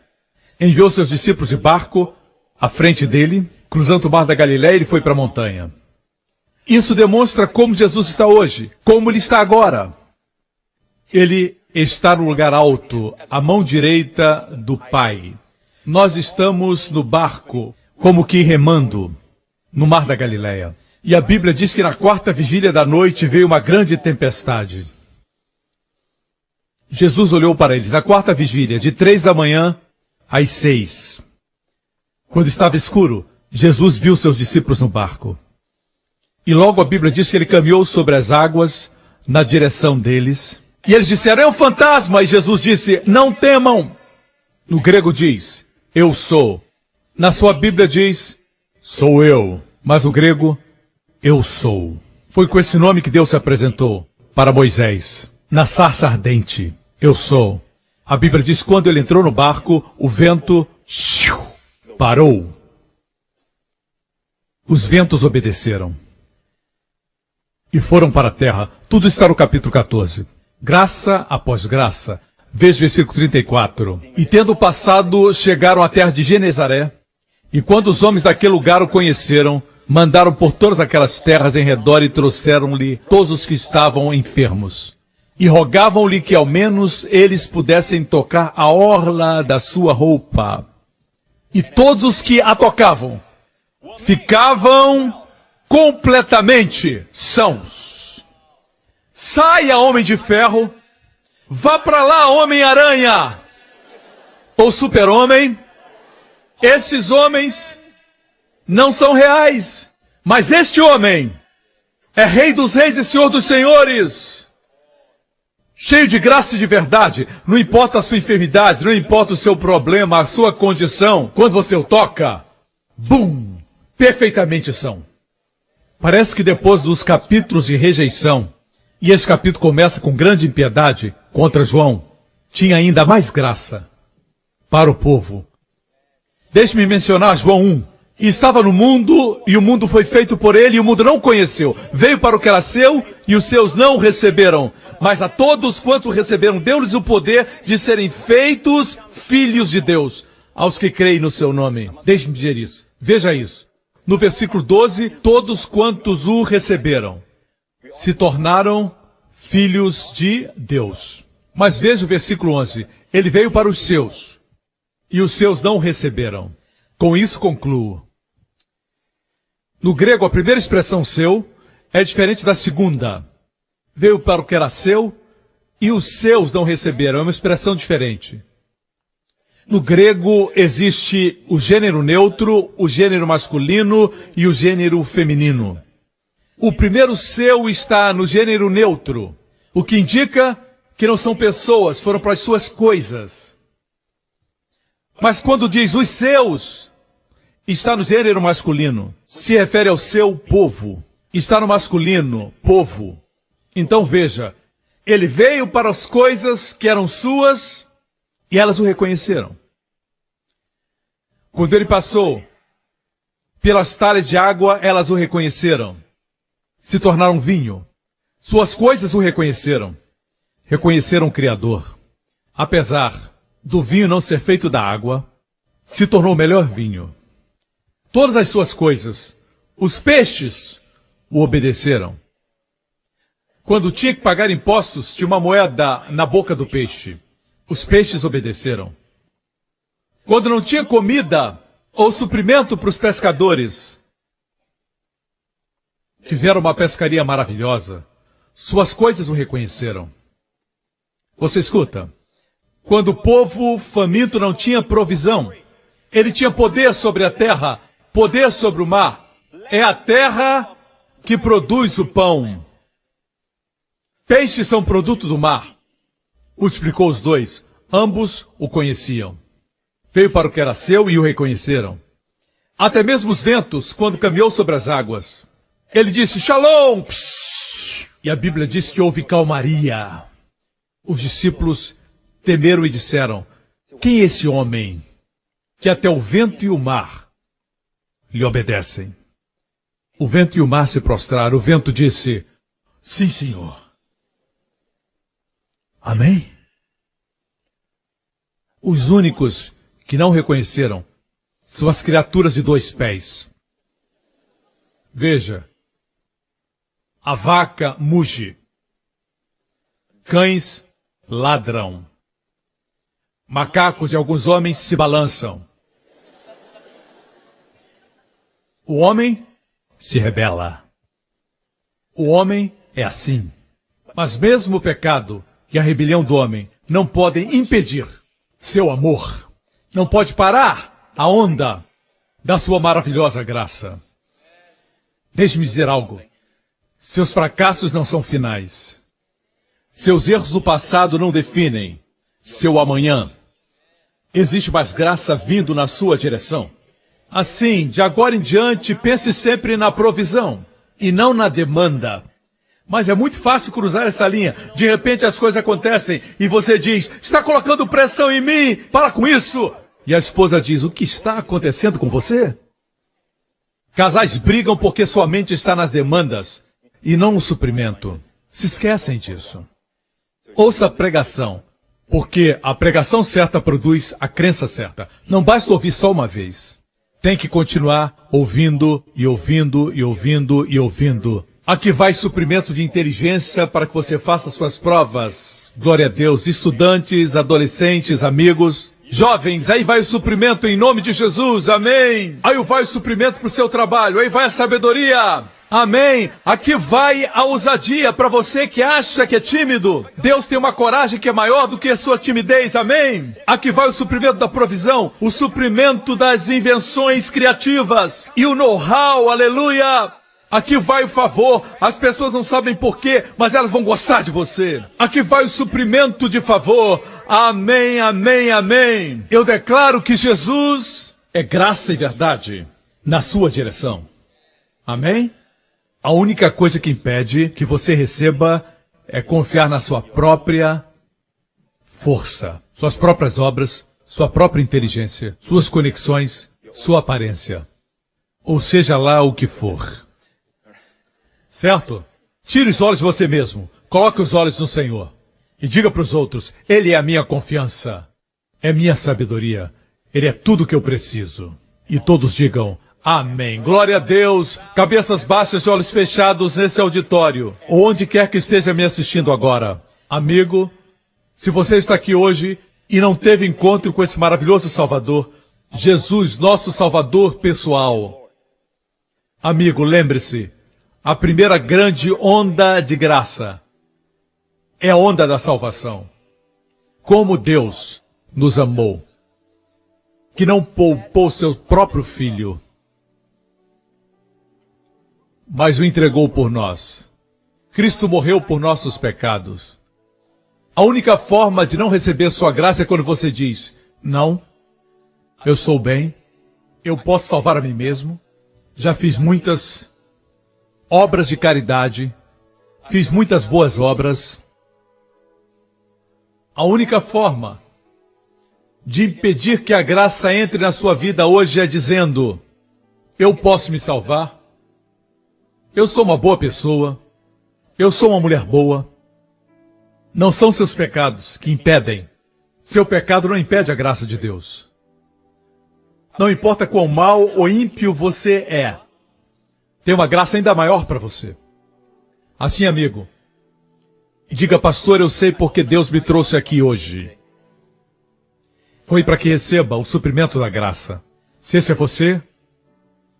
Enviou seus discípulos de barco à frente dele, cruzando o mar da Galileia, ele foi para a montanha. Isso demonstra como Jesus está hoje, como ele está agora. Ele está no lugar alto, à mão direita do Pai. Nós estamos no barco, como que remando, no mar da Galileia. E a Bíblia diz que na 4ª vigília da noite veio uma grande tempestade. Jesus olhou para eles, na 4ª vigília, de 3 da manhã às 6. Quando estava escuro, Jesus viu seus discípulos no barco. E logo a Bíblia diz que ele caminhou sobre as águas, na direção deles. E eles disseram, é um fantasma. E Jesus disse, não temam. No grego diz, eu sou. Na sua Bíblia diz, sou eu. Mas no grego, eu sou. Foi com esse nome que Deus se apresentou para Moisés. Na sarça ardente, eu sou. A Bíblia diz, quando ele entrou no barco, o vento parou. Os ventos obedeceram. E foram para a terra. Tudo está no capítulo 14. Graça após graça. Veja o versículo 34. E tendo passado, chegaram à terra de Genezaré. E quando os homens daquele lugar o conheceram, mandaram por todas aquelas terras em redor e trouxeram-lhe todos os que estavam enfermos. E rogavam-lhe que ao menos eles pudessem tocar a orla da sua roupa. E todos os que a tocavam ficavam completamente sãos. Saia, homem de ferro. Vá para lá, homem-aranha. Ou super-homem. Esses homens não são reais. Mas este homem é Rei dos Reis e Senhor dos Senhores. Cheio de graça e de verdade. Não importa a sua enfermidade, não importa o seu problema, a sua condição. Quando você o toca, bum, perfeitamente são. Parece que depois dos capítulos de rejeição, e esse capítulo começa com grande impiedade contra João, tinha ainda mais graça para o povo. Deixe-me mencionar João 1. E estava no mundo, e o mundo foi feito por ele, e o mundo não o conheceu. Veio para o que era seu, e os seus não o receberam. Mas a todos quantos o receberam, deu-lhes o poder de serem feitos filhos de Deus, aos que creem no seu nome. Deixe-me dizer isso. Veja isso. No versículo 12, todos quantos o receberam se tornaram filhos de Deus. Mas veja o versículo 11. Ele veio para os seus, e os seus não o receberam. Com isso concluo. No grego, a primeira expressão seu é diferente da segunda. Veio para o que era seu, e os seus não receberam. É uma expressão diferente. No grego existe o gênero neutro, o gênero masculino e o gênero feminino. O primeiro seu está no gênero neutro, o que indica que não são pessoas, foram para as suas coisas. Mas quando diz os seus, está no gênero masculino, se refere ao seu povo. Está no masculino, povo. Então veja, ele veio para as coisas que eram suas, e elas o reconheceram. Quando ele passou pelas talhas de água, elas o reconheceram. Se tornaram vinho. Suas coisas o reconheceram. Reconheceram o Criador. Apesar do vinho não ser feito da água, se tornou o melhor vinho. Todas as suas coisas, os peixes, o obedeceram. Quando tinha que pagar impostos, tinha uma moeda na boca do peixe. Os peixes obedeceram. Quando não tinha comida ou suprimento para os pescadores, tiveram uma pescaria maravilhosa. Suas coisas o reconheceram. Você escuta? Quando o povo faminto não tinha provisão, ele tinha poder sobre a terra, poder sobre o mar. É a terra que produz o pão. Peixes são produto do mar. Multiplicou os dois. Ambos o conheciam. Veio para o que era seu e o reconheceram. Até mesmo os ventos, quando caminhou sobre as águas. Ele disse, Shalom! Psss! E a Bíblia diz que houve calmaria. Os discípulos temeram e disseram, quem é esse homem que até o vento e o mar lhe obedecem? O vento e o mar se prostraram. O vento disse, sim, Senhor. Amém? Os únicos que não reconheceram são as criaturas de 2 pés. Veja, a vaca muge, cães ladram, macacos e alguns homens se balançam. O homem se rebela. O homem é assim. Mas mesmo o pecado e a rebelião do homem não podem impedir seu amor. Não pode parar a onda da sua maravilhosa graça. Deixe-me dizer algo. Seus fracassos não são finais. Seus erros do passado não definem seu amanhã. Existe mais graça vindo na sua direção. Assim, de agora em diante, pense sempre na provisão e não na demanda. Mas é muito fácil cruzar essa linha. De repente as coisas acontecem e você diz, está colocando pressão em mim, para com isso. E a esposa diz, o que está acontecendo com você? Casais brigam porque sua mente está nas demandas e não no suprimento. Se esquecem disso. Ouça a pregação, porque a pregação certa produz a crença certa. Não basta ouvir só uma vez. Tem que continuar ouvindo e ouvindo e ouvindo e ouvindo. Aqui vai suprimento de inteligência para que você faça suas provas. Glória a Deus. Estudantes, adolescentes, amigos, jovens, aí vai o suprimento em nome de Jesus. Amém. Aí vai o suprimento para o seu trabalho. Aí vai a sabedoria. Amém. Aqui vai a ousadia para você que acha que é tímido. Deus tem uma coragem que é maior do que a sua timidez. Amém. Aqui vai o suprimento da provisão, o suprimento das invenções criativas e o know-how. Aleluia. Aqui vai o favor. As pessoas não sabem porquê, mas elas vão gostar de você. Aqui vai o suprimento de favor. Amém, amém, amém. Eu declaro que Jesus é graça e verdade na sua direção. Amém? A única coisa que impede que você receba é confiar na sua própria força, suas próprias obras, sua própria inteligência, suas conexões, sua aparência. Ou seja lá o que for. Certo? Tire os olhos de você mesmo. Coloque os olhos no Senhor. E diga para os outros, Ele é a minha confiança. É minha sabedoria. Ele é tudo que eu preciso. E todos digam, amém. Glória a Deus. Cabeças baixas e olhos fechados nesse auditório. Ou onde quer que esteja me assistindo agora. Amigo, se você está aqui hoje e não teve encontro com esse maravilhoso Salvador, Jesus, nosso Salvador pessoal. Amigo, lembre-se. A primeira grande onda de graça é a onda da salvação. Como Deus nos amou, que não poupou seu próprio Filho, mas o entregou por nós. Cristo morreu por nossos pecados. A única forma de não receber sua graça é quando você diz, não, eu estou bem, eu posso salvar a mim mesmo, já fiz muitas obras de caridade, fiz muitas boas obras. A única forma de impedir que a graça entre na sua vida hoje é dizendo, eu posso me salvar, eu sou uma boa pessoa, eu sou uma mulher boa. Não são seus pecados que impedem. Seu pecado não impede a graça de Deus. Não importa quão mau ou ímpio você é, tem uma graça ainda maior para você. Assim, amigo, diga, pastor, eu sei porque Deus me trouxe aqui hoje. Foi para que receba o suprimento da graça. Se esse é você,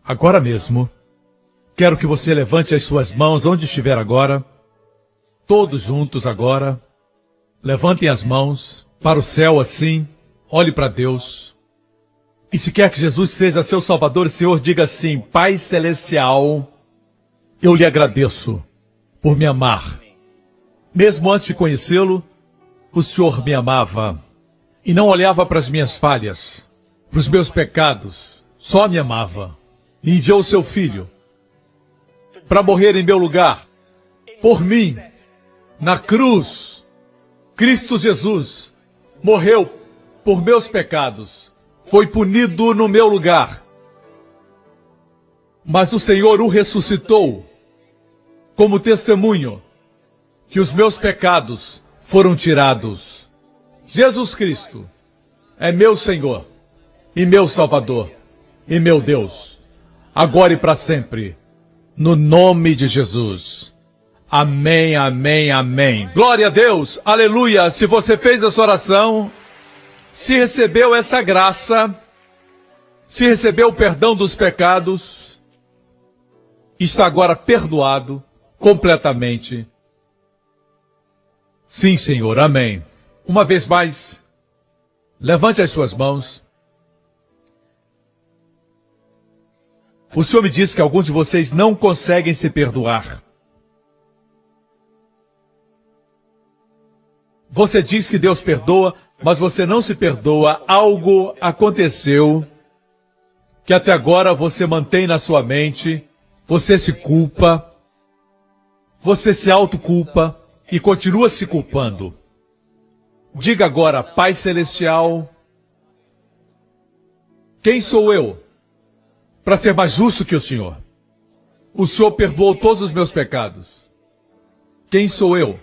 agora mesmo, quero que você levante as suas mãos onde estiver agora. Todos juntos agora. Levantem as mãos para o céu assim. Olhe para Deus. E se quer que Jesus seja seu Salvador e Senhor, diga assim: Pai Celestial, eu lhe agradeço por me amar. Mesmo antes de conhecê-lo, o Senhor me amava e não olhava para as minhas falhas, para os meus pecados, só me amava. E enviou o seu Filho para morrer em meu lugar, por mim, na cruz. Cristo Jesus morreu por meus pecados, foi punido no meu lugar. Mas o Senhor o ressuscitou como testemunho que os meus pecados foram tirados. Jesus Cristo é meu Senhor e meu Salvador e meu Deus, agora e para sempre, no nome de Jesus. Amém, amém, amém. Glória a Deus, aleluia. Se você fez essa oração, se recebeu essa graça, se recebeu o perdão dos pecados, está agora perdoado completamente. Sim, Senhor, amém. Uma vez mais, levante as suas mãos. O Senhor me disse que alguns de vocês não conseguem se perdoar. Você diz que Deus perdoa, mas você não se perdoa. Algo aconteceu que até agora você mantém na sua mente. Você se culpa, você se autoculpa e continua se culpando. Diga agora: Pai Celestial, quem sou eu para ser mais justo que o Senhor? O Senhor perdoou todos os meus pecados. Quem sou eu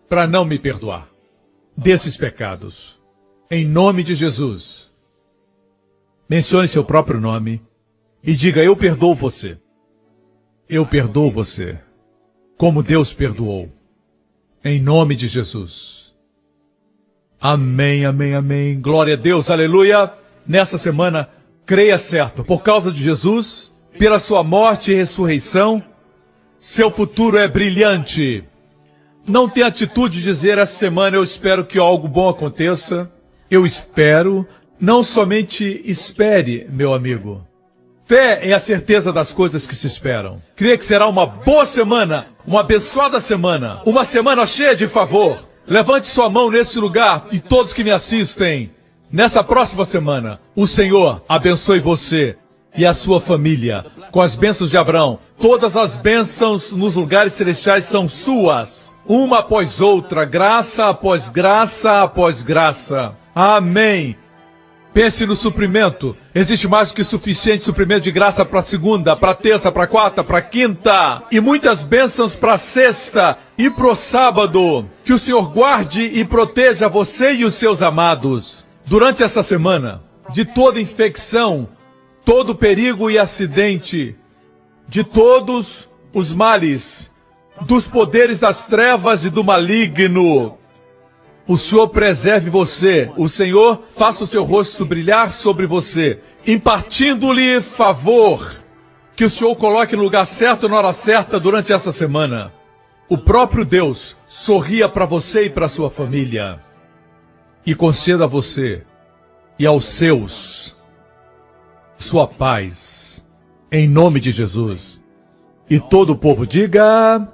para não me perdoar desses pecados? Em nome de Jesus, mencione seu próprio nome e diga: eu perdoo você. Eu perdoo você, como Deus perdoou. Em nome de Jesus. Amém, amém, amém. Glória a Deus, aleluia. Nessa semana, creia certo. Por causa de Jesus, pela sua morte e ressurreição, seu futuro é brilhante. Não tenha atitude de dizer essa semana: eu espero que algo bom aconteça. Eu espero. Não somente espere, meu amigo. Fé é a certeza das coisas que se esperam. Creia que será uma boa semana, uma abençoada semana, uma semana cheia de favor. Levante sua mão nesse lugar e todos que me assistem. Nessa próxima semana, o Senhor abençoe você e a sua família com as bênçãos de Abraão. Todas as bênçãos nos lugares celestiais são suas, uma após outra, graça após graça após graça. Amém. Pense no suprimento. Existe mais do que suficiente suprimento de graça para segunda, para terça, para quarta, para quinta. E muitas bênçãos para sexta e pro sábado. Que o Senhor guarde e proteja você e os seus amados durante essa semana de toda infecção, todo perigo e acidente, de todos os males, dos poderes das trevas e do maligno. O Senhor preserve você. O Senhor faça o seu rosto brilhar sobre você, impartindo-lhe favor. Que o Senhor coloque no lugar certo, na hora certa, durante essa semana. O próprio Deus sorria para você e para sua família. E conceda a você e aos seus sua paz. Em nome de Jesus. E todo o povo diga: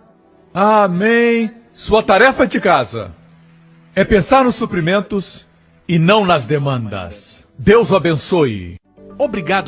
amém. Sua tarefa de casa é pensar nos suprimentos e não nas demandas. Deus o abençoe. Obrigado.